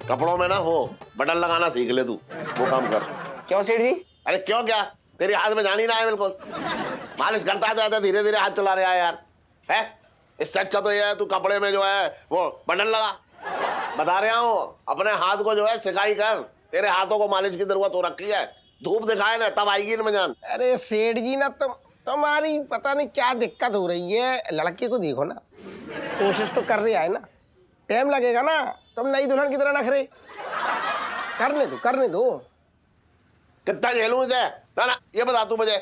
कपड़ों में ना हो बटन लगाना सीख ले। तू वो काम कर। क्यों सेठ जी? अरे क्यों क्या, तेरे हाथ में जान ही ना है बिल्कुल। मालिश करता है धीरे धीरे हाथ चला रहा है यार, है? इससे अच्छा तो ये है तू कपड़े में जो है वो बटन लगा। बता रहा हूँ, अपने हाथ को जो है सिकाई कर। तेरे हाथों को मालिश की जरूरत हो रखी है। धूप दिखाए ना तब आएगी इनमें जान। अरे सेठ जी ना, तुम्हारी पता नहीं क्या दिक्कत हो रही है। लड़के को देखो ना, कोशिश तो कर रही है ना, टाइम लगेगा ना। तुम नई दुल्हन की तरह नखरे करने दो। कितना झेलूं इसे? ना ये बता तू मुझे,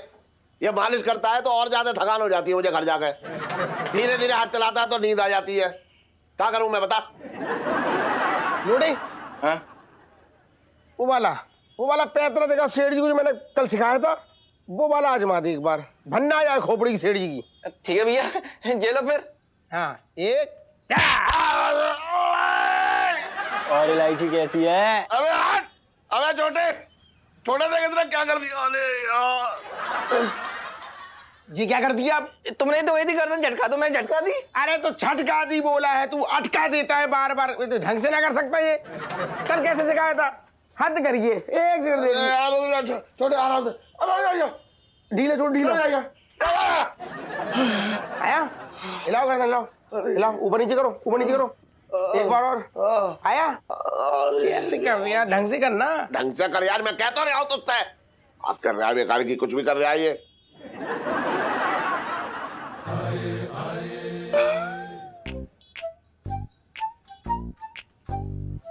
ये मालिश करता है तो और ज्यादा थकान हो जाती है मुझे घर जाके। धीरे धीरे हाथ चलाता है तो नींद आ जाती है। क्या करूं मैं बता? लोड़े हाँ? वो वाला पैतरा देखा सेठ जी को जो मैंने कल सिखाया था, वो वाला आजमा दे एक बार। भन्ना यार खोपड़ी की सेठ जी की। ठीक है भैया, जेलो फिर। हाँ एक और इलायची कैसी है? अबे हट! अबे छोटे देख इतना क्या कर दिया? अरे यार जी क्या कर दिया आप? तुमने तो वही थी करना, झटका तो मैं झटका दी। अरे तो छटका दी बोला है, तू अटका देता है बार बार। तो ढंग से ना कर सकता ये। कल कैसे सिखाया था? हद करिए। एक सेकंड छोटे आराम से। ढीले छोड़ ढीले आया। हिलाओ कर हिलाओ हिलाओ, ऊपर नीचे करो एक बार और। आया कैसे कर रही है? ढंग से करना। ढंग से कर यार, मैं कहता रहा हूँ तुझसे। बात कर रहा है बेकार की, कुछ भी कर रहा है ये।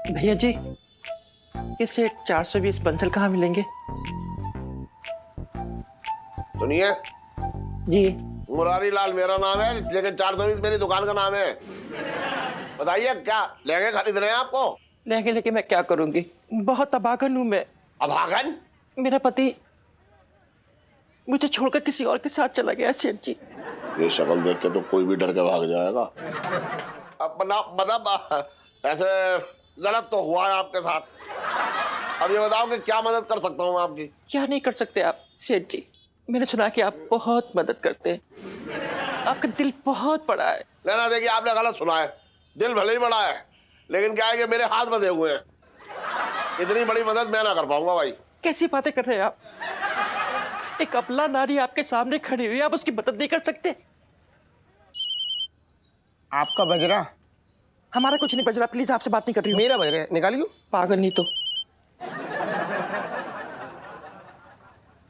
भैया जी, ये सेठ 420 बंसल कहाँ मिलेंगे? सुनिए जी, मुरारी लाल मेरा नाम है, लेकिन 420 मेरी दुकान का नाम है। बताइए क्या लहंगे खरीद रहे हैं आपको? लहंगे लेके मैं क्या करूंगी? बहुत अभागन हूं मैं। अभागन? मेरा पति मुझे छोड़कर किसी और के साथ चला गया सेठ जी। ये शक्ल देख के तो कोई भी डर के भाग जाएगा। अपना मतलब ऐसे गलत तो हुआ है आपके साथ। अब ये बताओ कि क्या मदद कर सकता हूँ आपकी? क्या नहीं कर सकते आप सेठ जी? मैंने सुना कि आप बहुत मदद करते हैं, आपका दिल बहुत बड़ा है। ना देखिए, आपने गलत सुना है। दिल भले ही बड़ा है, लेकिन क्या है कि मेरे हाथ बंधे हुए हैं। इतनी बड़ी मदद मैं ना कर पाऊंगा भाई। कैसी बातें कर रहे हैं आप? एक अबला नारी आपके सामने खड़ी हुई, आप उसकी मदद नहीं कर सकते? आपका बजरा? हमारा कुछ नहीं बज रहा, प्लीज आपसे बात नहीं कर रही हूँ। मेरा बज रहा है, निकालियो। पागल नहीं तो।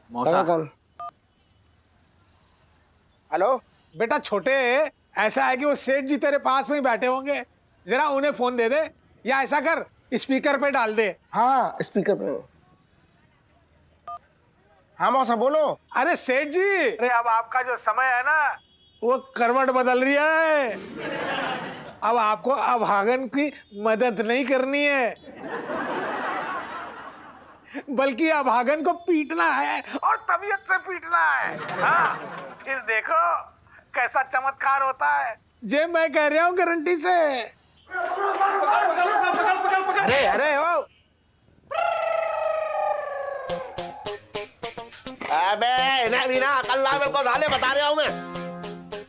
मौसा कौन? हेलो बेटा छोटे, ऐसा है कि वो सेठ जी तेरे पास में ही बैठे होंगे, जरा उन्हें फोन दे दे, या ऐसा कर स्पीकर पे डाल दे। हाँ स्पीकर पे। हाँ मौसा बोलो। अरे सेठ जी, अरे अब आपका जो समय है ना, वो करवट बदल रही है। अब आपको अभागन की मदद नहीं करनी है, बल्कि अभागन को पीटना है, और तबीयत से पीटना है। हाँ, फिर देखो कैसा चमत्कार होता है। जे मैं कह रहा हूँ गारंटी से। अरे ओ अबे इन्हें भी ना अकल ना, बिल्कुल साले बता रहा हूँ मैं।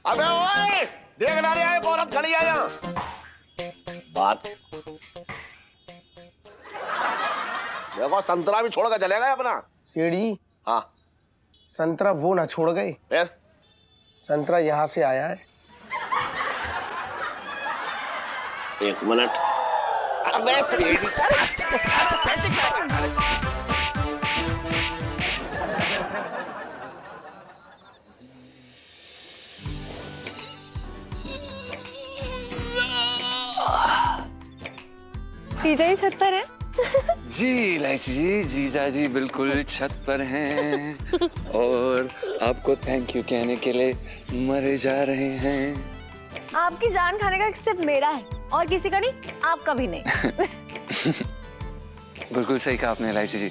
अबे ओए, देख ना रहा है, एक औरत खड़ी है यहाँ। बात देखो, संतरा भी छोड़ कर चले गए अपना। सेठ जी, हाँ संतरा वो ना छोड़ गए, फिर संतरा यहाँ से आया है। एक मिनट। अबे तेरी जीजा जी छत पर है? जी इलायची जी, जीजा जी बिल्कुल छत पर हैं और आपको थैंक यू कहने के लिए मरे जा रहे हैं। आपकी जान खाने का सिर्फ मेरा है और किसी का नहीं, आपका भी नहीं। बिल्कुल सही कहा आपने इलायची जी।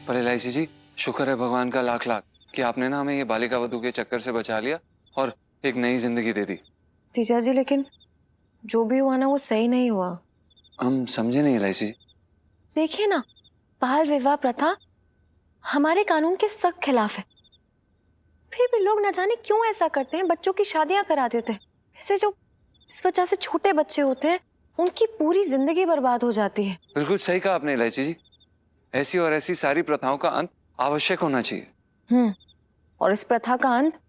पर इलायची जी, शुक्र है भगवान का लाख लाख कि आपने ना हमें ये बालिका वधू के चक्कर से बचा लिया और एक नई जिंदगी दे दी। जीजा जी, लेकिन जो भी हुआ ना, वो सही नहीं हुआ। हम समझे नहीं इलायची जी। देखिए ना, बाल विवाह प्रथा हमारे कानून के सख्त खिलाफ है, फिर भी लोग न जाने क्यों ऐसा करते हैं, बच्चों की शादियां करा देते हैं। इससे जो इस वजह से छोटे बच्चे होते हैं, उनकी पूरी जिंदगी बर्बाद हो जाती है। बिल्कुल सही कहा आपने इलायची जी। ऐसी और ऐसी सारी प्रथाओं का अंत आवश्यक होना चाहिए। और इस प्रथा का अंत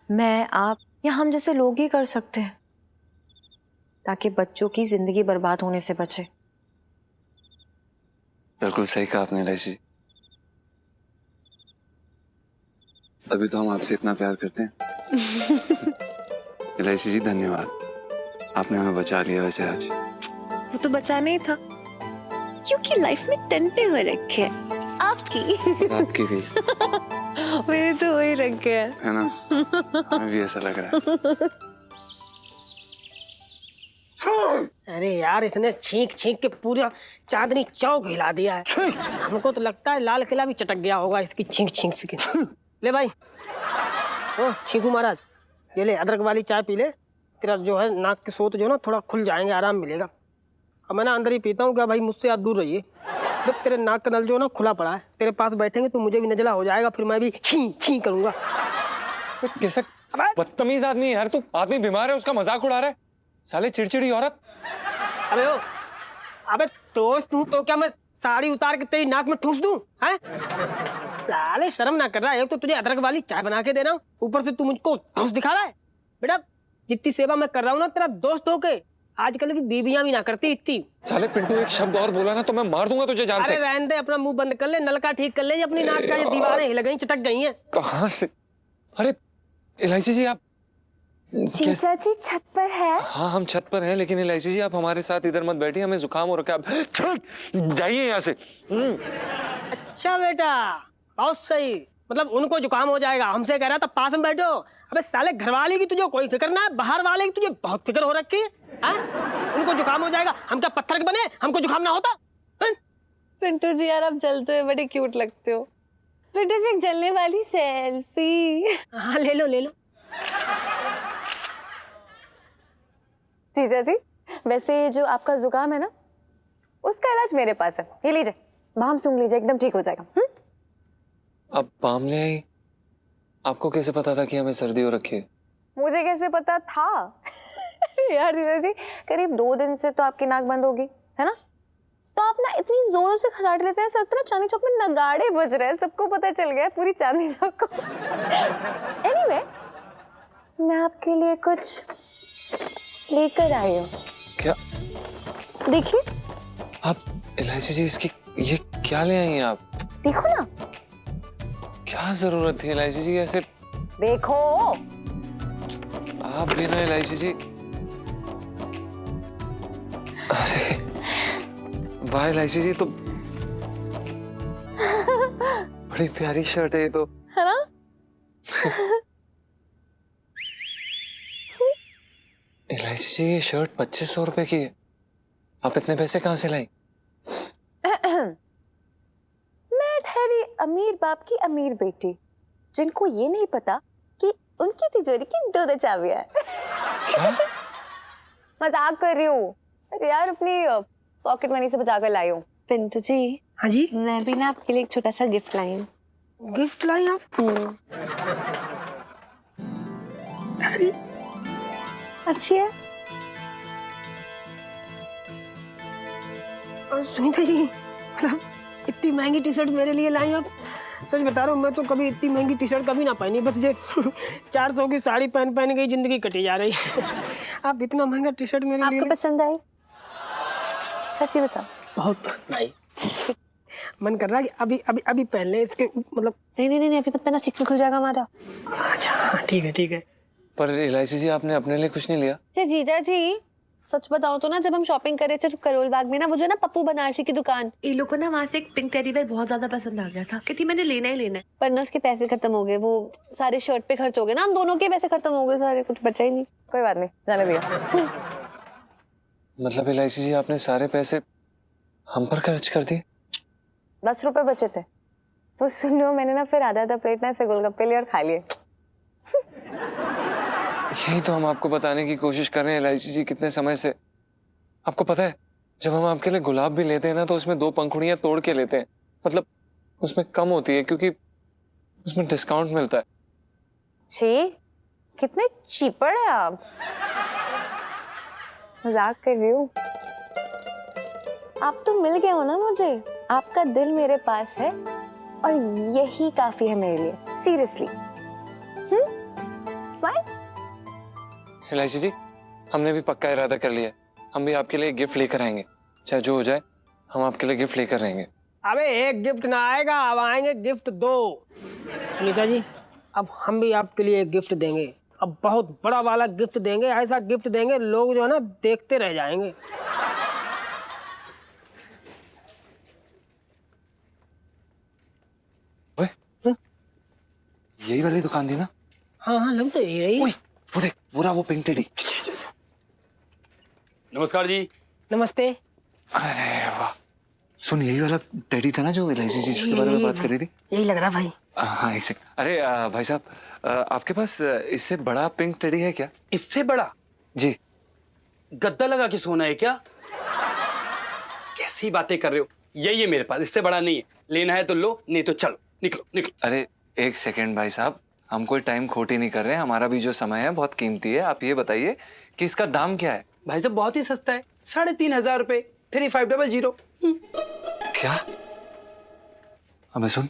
मैं, आप या हम जैसे लोग ही कर सकते हैं, ताकि बच्चों की जिंदगी बर्बाद होने से बचे। बिल्कुल सही कहा आपने इलायची जी। तभी तो हम आपसे इतना प्यार करते हैं। इलायची जी धन्यवाद, आपने हमें बचा लिया वैसे आज। वो तो बचाना ही था, क्योंकि लाइफ में टंटे हो रखे हैं आपकी। आपकी भी मेरे तो वही रखे हैं, है ना? हमें भी ऐसा लग रहा है। अरे यार, इसने छींक छींक के पूरा चांदनी चौक हिला दिया है। हमको तो लगता है लाल किला भी चटक गया होगा इसकी छींक छींक से। ले भाई, ओ छींकू महाराज, ये ले अदरक वाली चाय पी ले। तेरा जो है नाक के सोत जो ना थोड़ा खुल जाएंगे, आराम मिलेगा। अब मैं ना अंदर ही पीता हूँ, क्या भाई मुझसे आप दूर रहिए। जब तेरे नाक का नल जो ना खुला पड़ा है, तेरे पास बैठेंगे तो मुझे भी नजला हो जाएगा, फिर मैं भी छी छी करूंगा। कैसा बदतमीज आदमी है यार तू। आदमी बीमार है, उसका मजाक उड़ा रहा है। साले चिड़चिड़ी औरत। अबे ओ, अबे दोस्त हूँ तो क्या मैं साड़ी उतार के तेरी नाक में ठूस दूं? हैं? साले शर्म ना कर रहा है? एक तो तुझे अदरक वाली चाय बना के दे रहा हूँ, ऊपर से तू मुझको ठूस दिखा रहा है। बेटा जितनी सेवा मैं कर रहा हूँ ना तेरा दोस्त होके, आजकल की बीबियां भी ना करती इतनी। साले पिंटू एक शब्द और बोला ना तो मैं मार दूंगा तुझे जान से। अरे रहने दे, अपना मुंह बंद कर ले, नलका ठीक कर ले। ये अपनी नाक का ये दीवारें हिल गई, चटक गई हैं। कहाँ से? अरे इलायची जी आप जीजा जी छत पर है? हाँ हम छत पर हैं, लेकिन इलायची जी आप हमारे साथ इधर मत बैठिए, हमें जुकाम हो रखा है। आप जाइए यहाँ से। अच्छा बेटा, बहुत सही। मतलब उनको जुकाम हो जाएगा, हमसे कह रहा था पास में बैठो। अबे साले घरवाले की तुझे कोई फिक्र ना है, बाहर वाले की तुझे बहुत फिक्र हो रखी है। उनको जुकाम हो जाएगा, हम क्या पत्थर के बने, हमको जुकाम ना होता? पिंटू जी यार आप जलते हुए बड़े क्यूट लगते हो। पिंटू जी एक जलने वाली सेल्फी। हाँ ले लो ले लो। जीजा जी वैसे जो आपका जुकाम है ना, उसका इलाज मेरे पास है, ये लीजिए, बाम सूंघ लीजिए, एकदम ठीक हो जाएगा। अब बाम ले आई? आपको कैसे पता था कि हमें सर्दी हो रखी है? मुझे कैसे पता था? यार जीजा जी करीब 2 दिन से तो आपकी नाक बंद होगी, है ना? तो आप ना इतनी जोरों से खराट लेते हैं, सर तरह चांदनी चौक में नगाड़े बज रहे हैं, सबको पता चल गया है पूरी चांदनी चौक को। एनीवे, मैं आपके लिए कुछ लेकर आई हूँ। क्या? देखिए। आप इलायची जी इसकी ये क्या ले आई हैं आप? देखो ना। क्या जरूरत थी इलायची जी ऐसे? देखो। आप भी ना इलायची जी। अरे वाह इलायची जी, तो बड़ी प्यारी शर्ट है ये तो, है ना? इलायची जी ये शर्ट 2500 रुपए की है। आप इतने पैसे कहाँ से लाई? मैं ठहरी अमीर बाप की अमीर बेटी, जिनको ये नहीं पता कि उनकी तिजोरी की 2 चाबियां हैं। क्या? मजाक कर रही हूँ। अरे यार अपनी पॉकेट मनी से बचा कर लाई हूँ। पिंटू जी। हाँ जी। मैं भी ना आपके लिए एक छोटा सा गिफ्ट लाई हूँ। गिफ्ट लाई आप? अरे अच्छी है। सुनीता जी, मतलब इतनी महंगी टी शर्ट मेरे लिए लाई आप? सच बता रहा हूँ, मैं तो कभी इतनी महंगी टी शर्ट कभी ना पहनी। बस ये 400 की साड़ी पहन पहन के जिंदगी कटी जा रही है। आप इतना महंगा टी शर्ट मेरे लिए? आपको पसंद आई? सच्ची बताओ। बहुत पसंद आई। मन कर रहा है कि अभी अभी अभी पहन ले इसके, मतलब। नहीं अभी मत पहना, सीक्रेट खुल जाएगा हमारा। अच्छा ठीक है ठीक है। पर इलायची जी आपने अपने लिए कुछ नहीं लिया? जीजा जी सच बताओ तो ना, जब हम शॉपिंग कर रहे थे तो करोल बाग में ना, वो जो ना पप्पू बनारसी की दुकान, इन लोगों को ना वहाँ से एक पिंक टेडी बेयर बहुत ज्यादा पसंद आ गया था। कहती मैंने लेना ही लेना है, पर ना उसके पैसे खत्म हो गए, वो सारे शर्ट पे खर्च हो गए ना, हम दोनों के पैसे खत्म हो गए सारे, कुछ बचा ही नहीं। कोई बात नहीं, जाने दिया। मतलब इलायची जी आपने सारे पैसे हम पर खर्च कर दिए? 10 रुपए बचे थे, वो सुन लो, मैंने ना फिर आधा प्लेट ना ऐसे गोलगप्पे लिए और खा लिए। यही तो हम आपको बताने की कोशिश कर रहे हैं इलायची जी कितने समय से। आपको पता है जब हम आपके लिए गुलाब भी लेते हैं ना, तो उसमें 2 पंखुड़ियां तोड़ के लेते हैं, मतलब उसमें कम होती है क्योंकि उसमें डिस्काउंट मिलता है। छी, कितने चीपड़ है आप। मजाक कर रही हूँ। आप तो मिल गए हो ना मुझे, आपका दिल मेरे पास है और यही काफी है मेरे लिए, सीरियसली। स्माइल। इलायची जी हमने भी पक्का इरादा कर लिया, हम भी आपके लिए गिफ्ट लेकर आएंगे, चाहे जो हो जाए हम आपके लिए गिफ्ट लेकर रहेंगे। अबे एक गिफ्ट ना आएगा, अब आएंगे गिफ्ट 2। सुनीता जी, अब हम भी आपके लिए एक गिफ्ट देंगे, अब बहुत बड़ा वाला गिफ्ट देंगे, ऐसा गिफ्ट देंगे लोग जो है ना देखते रह जाएंगे। ओए, यही वाली दुकान थी ना? हाँ हाँ, लग तो यही रही। ओए, वो देख, पूरा वो पिंक टेडी। नमस्कार जी। नमस्ते। अरे वाह, सुन, यही वाला टेडी था ना जो एलआईसी जिसके बारे में बात कर रही थी? यही लग रहा भाई। हाँ, एक सेकंड। अरे भाई साहब, आपके पास इससे बड़ा पिंक टेडी है क्या? इससे बड़ा? जी। गद्दा लगा के सोना है क्या? कैसी बातें कर रहे हो? यही है मेरे पास, इससे बड़ा नहीं है। लेना है तो लो, नहीं तो चलो, निकलो निकलो। अरे एक सेकंड भाई साहब, हम कोई टाइम खोटी नहीं कर रहे हैं, हमारा भी जो समय है बहुत कीमती है। आप ये बताइए कि इसका दाम क्या है? भाई साहब बहुत ही सस्ता है, 3500 रुपए, 3500। क्या? अबे सुन,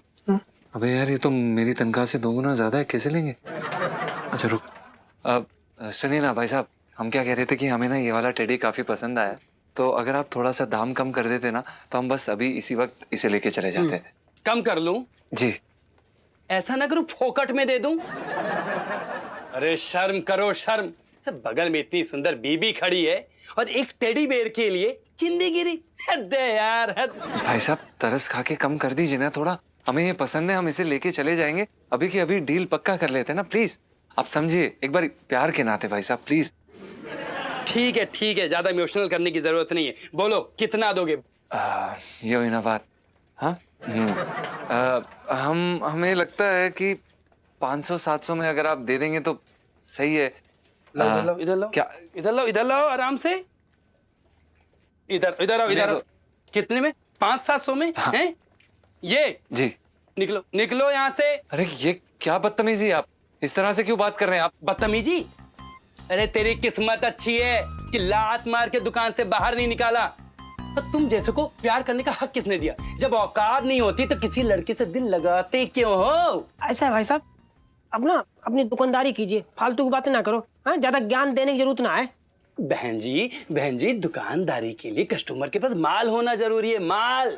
अबे यार ये तो मेरी तनख्वाह से 2 गुना ज्यादा है, कैसे लेंगे? अच्छा रुक, अब सुनिए ना भाई साहब, हम क्या कह रहे थे कि हमें ना ये वाला टेडी काफी पसंद आया, तो अगर आप थोड़ा सा दाम कम कर देते ना तो हम बस अभी इसी वक्त इसे लेके चले जाते। कम कर लूं? जी। ऐसा ना करूं फोकट में दे दूं? अरे शर्म करो शर्म, बगल में इतनी सुंदर बीबी खड़ी है और एक टेडी बेयर के लिए चिंदी गिरी। हद है यार, हद। भाई साहब तरस खा के कम कर दीजिए ना थोड़ा, हमें ये पसंद है, हम इसे लेके चले जाएंगे। अभी की अभी डील पक्का कर लेते हैं ना, प्लीज आप समझिए, एक बार प्यार के नाते भाई साहब प्लीज। ठीक है, ज्यादा इमोशनल करने की जरूरत नहीं है। बोलो कितना दोगे? ये हुई ना बात। हाँ, हमें लगता है कि 500-700 में अगर आप दे देंगे तो सही है। इधर लो, क्या? इधर लो आराम से। इधर आओ। कितने में? 500-700 में? हाँ। हैं? ये जी। निकलो यहाँ से। अरे ये क्या बदतमीजी, आप इस तरह से क्यों बात कर रहे हैं आप? बदतमीजी? अरे तेरी किस्मत अच्छी है कि लात मार के दुकान से बाहर नहीं निकाला। और तुम जैसे को प्यार करने का हक किसने दिया? जब औकात नहीं होती तो किसी लड़के से दिल लगाते क्यों हो? ऐसा है भाई साहब, अब ना अपनी दुकानदारी कीजिए, फालतू की बातें ना करो। हाँ, ज्यादा ज्ञान देने की जरूरत ना है। बहन जी दुकानदारी के लिए कस्टमर के पास माल होना जरूरी है, माल।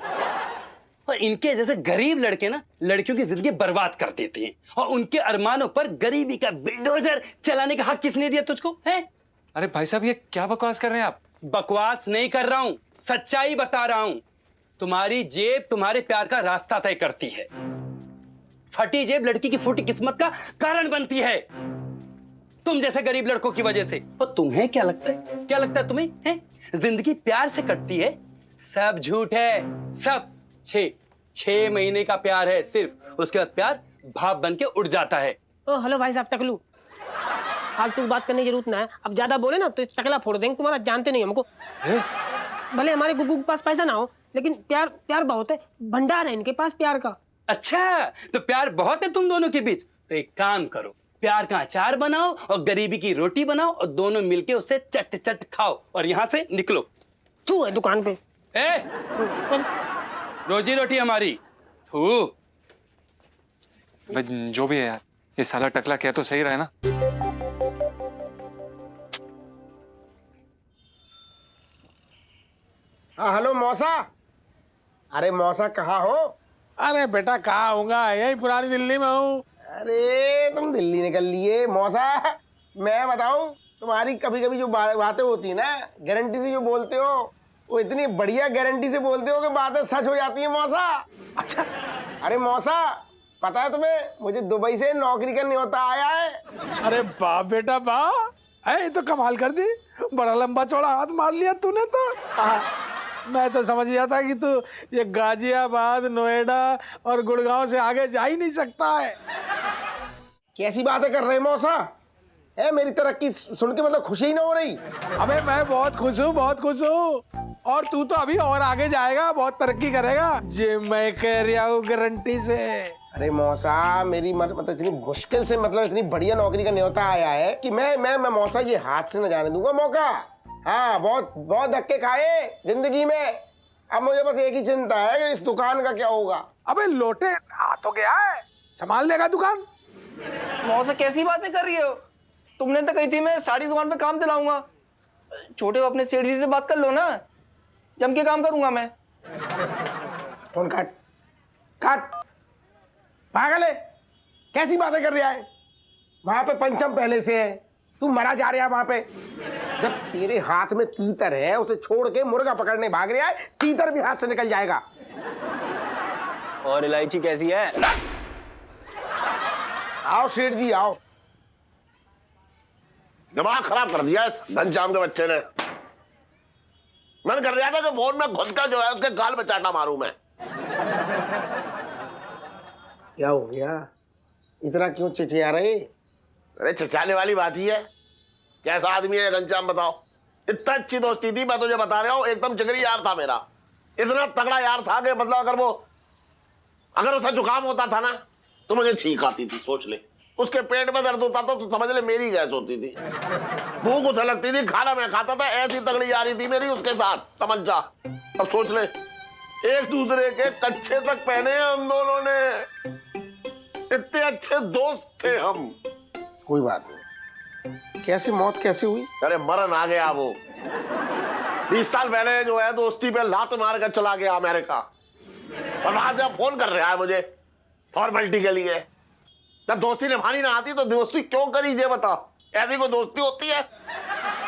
और इनके जैसे गरीब लड़के ना लड़कियों की जिंदगी बर्बाद कर देते हैं, और उनके अरमानों पर गरीबी का बिल्डोजर चलाने का हक किसने दिया तुझको? है? अरे भाई साहब ये क्या बकवास कर रहे हैं आप? बकवास नहीं कर रहा हूं, सच्चाई बता रहा हूं। तुम्हारी जेब तुम्हारे प्यार का रास्ता तय करती है, फटी जेब लड़की की फूटी किस्मत का कारण बनती है, तुम जैसे गरीब लड़कों की वजह से। और तुम्हें क्या लगता है तुम्हें? है? जिंदगी प्यार से कटती है? सब झूठ है, सब। 6 महीने का प्यार है सिर्फ, उसके बाद प्यार भाप बन के उड़ जाता है। ओ हेलो भाई साहब टकलू, फालतू बात करने की जरूरत ना है। अब ज्यादा बोले ना तो टकला फोड़ देंगे तुम्हारा, जानते नहीं हमको। भले हमारे गुग्गू के पास पैसा ना हो, लेकिन प्यार बहुत है, भंडार है इनके पास प्यार का। अच्छा, तो प्यार बहुत है तुम दोनों के बीच? तो एक काम करो, प्यार का अचार बनाओ और गरीबी की रोटी बनाओ और दोनों मिलके उसे चट खाओ और यहाँ से निकलो। तू है दुकान पे। रोजी रोटी हमारी। थू। जो भी है यार, ये साला टकला क्या तो सही रहा है ना? हाँ हेलो मौसा। अरे मौसा कहाँ हो? अरे बेटा कहाँ होगा, यही पुरानी दिल्ली में हूँ। अरे तुम दिल्ली निकल लिए मौसा। मैं बताऊं, तुम्हारी कभी कभी जो बातें होती है ना, गारंटी से जो बोलते हो, वो इतनी बढ़िया गारंटी से बोलते हो कि बातें सच हो जाती है मौसा। अच्छा। अरे मौसा, पता है तुम्हें, मुझे दुबई से नौकरी का न्योता आया है। अरे वाह बेटा वाह, ये तो कमाल कर दी, बड़ा लंबा चौड़ा हाथ मार लिया तूने तो। मैं तो समझ गया था कि तू ये गाजियाबाद, नोएडा और गुड़गांव से आगे जा ही नहीं सकता है। कैसी बातें कर रहे मौसा? मेरी तरक्की सुन के मतलब खुशी ही ना हो रही? अबे मैं बहुत खुश हूँ, बहुत खुश हूँ। और तू तो अभी और आगे जाएगा, बहुत तरक्की करेगा, जे मैं कह रहा हूँ गारंटी से। अरे मौसा, मेरी मतलब इतनी मुश्किल से मतलब इतनी बढ़िया नौकरी का न्योता आया है कि मैं मौसा ये हाथ से न जाने दूंगा मौका। हाँ, बहुत धक्के खाए जिंदगी में। अब मुझे बस एक ही चिंता है कि इस दुकान का क्या होगा। अबे लोटे आ तो गया है, संभाल लेगा दुकान। मौसा कैसी बातें कर रही हो? तुमने तो कही थी मैं साड़ी दुकान पे काम दिलाऊंगा। छोटे अपने सेठ जी से बात कर लो ना, जम के काम करूंगा मैं। फोन काट काट। पागल है, कैसी बातें कर रहा है? वहां पे पंचम पहले से है, तू मरा जा रहा है वहां पे। जब तेरे हाथ में तीतर है, उसे छोड़ के मुर्गा पकड़ने भाग रहा है, तीतर भी हाथ से निकल जाएगा। और इलायची कैसी है? आओ सेठ जी आओ। दिमाग खराब कर दिया इस घनश्याम के बच्चे ने। मन कर रहा था कि फोन में घुस कर जो है उसके गाल पे चाटा मारूं मैं। क्या हो गया, इतना क्यों चिचिया रहे? अरे चिचाने वाली बात ही है। कैसा आदमी है घनश्याम बताओ? इतना अच्छी दोस्ती थी, मैं तुझे बता रहा हूँ, एकदम जिगरी यार था मेरा। इतना तगड़ा यार था कि मतलब अगर उसे जुकाम होता था ना तो मुझे छींक आती थी। सोच ले, उसके पेट में दर्द होता था तो समझ ले मेरी गैस होती थी। भूख उसे लगती थी, खाना मैं खाता था। ऐसी तगड़ी यारी थी मेरी उसके साथ, समझ जा। अब सोच ले, एक दूसरे के कच्छे तक पहने हम दोनों ने। इतने अच्छे दोस्त थे हम। कोई बात नहीं, कैसे मौत कैसे हुई? अरे मरण आ गया वो। 20 साल पहले जो है दोस्ती पे लात मार कर चला गया अमेरिका, और वहां से अब फोन कर रहा है मुझे फॉर्मेलिटी के लिए। जब दोस्ती निभानी ना आती तो दोस्ती क्यों करी ये बता? ऐसी कोई दोस्ती होती है?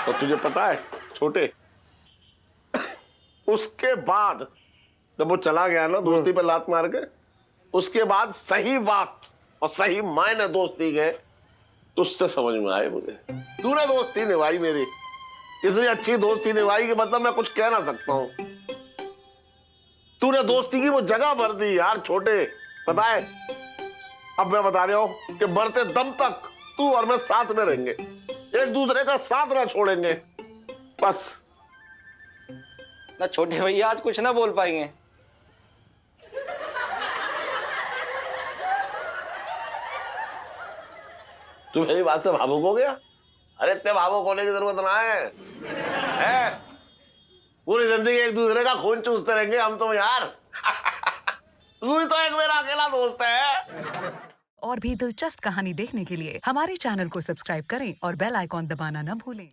तो तुझे पता है छोटे, उसके बाद जब वो चला गया ना दोस्ती पे लात मार के, उसके बाद सही बात और सही मायने दोस्ती के तुझसे समझ में आए मुझे। तूने दोस्ती निभाई मेरी, इतनी अच्छी दोस्ती निभाई कि मतलब मैं कुछ कह ना सकता हूं। तूने दोस्ती की वो जगह भर दी यार छोटे, पता है? अब मैं बता रहा हूं कि मरते दम तक तू और मैं साथ में रहेंगे, एक दूसरे का साथ ना छोड़ेंगे, बस। ना छोटे भैया आज कुछ ना बोल पाएंगे। तू मेरी बात से भावुक हो गया? अरे इतने भावुक होने की जरूरत ना है? पूरी जिंदगी एक दूसरे का खून चूसते रहेंगे हम तो यार। तू ही तो एक मेरा अकेला दोस्त है। और भी दिलचस्प कहानी देखने के लिए हमारे चैनल को सब्सक्राइब करें और बेल आइकॉन दबाना न भूलें।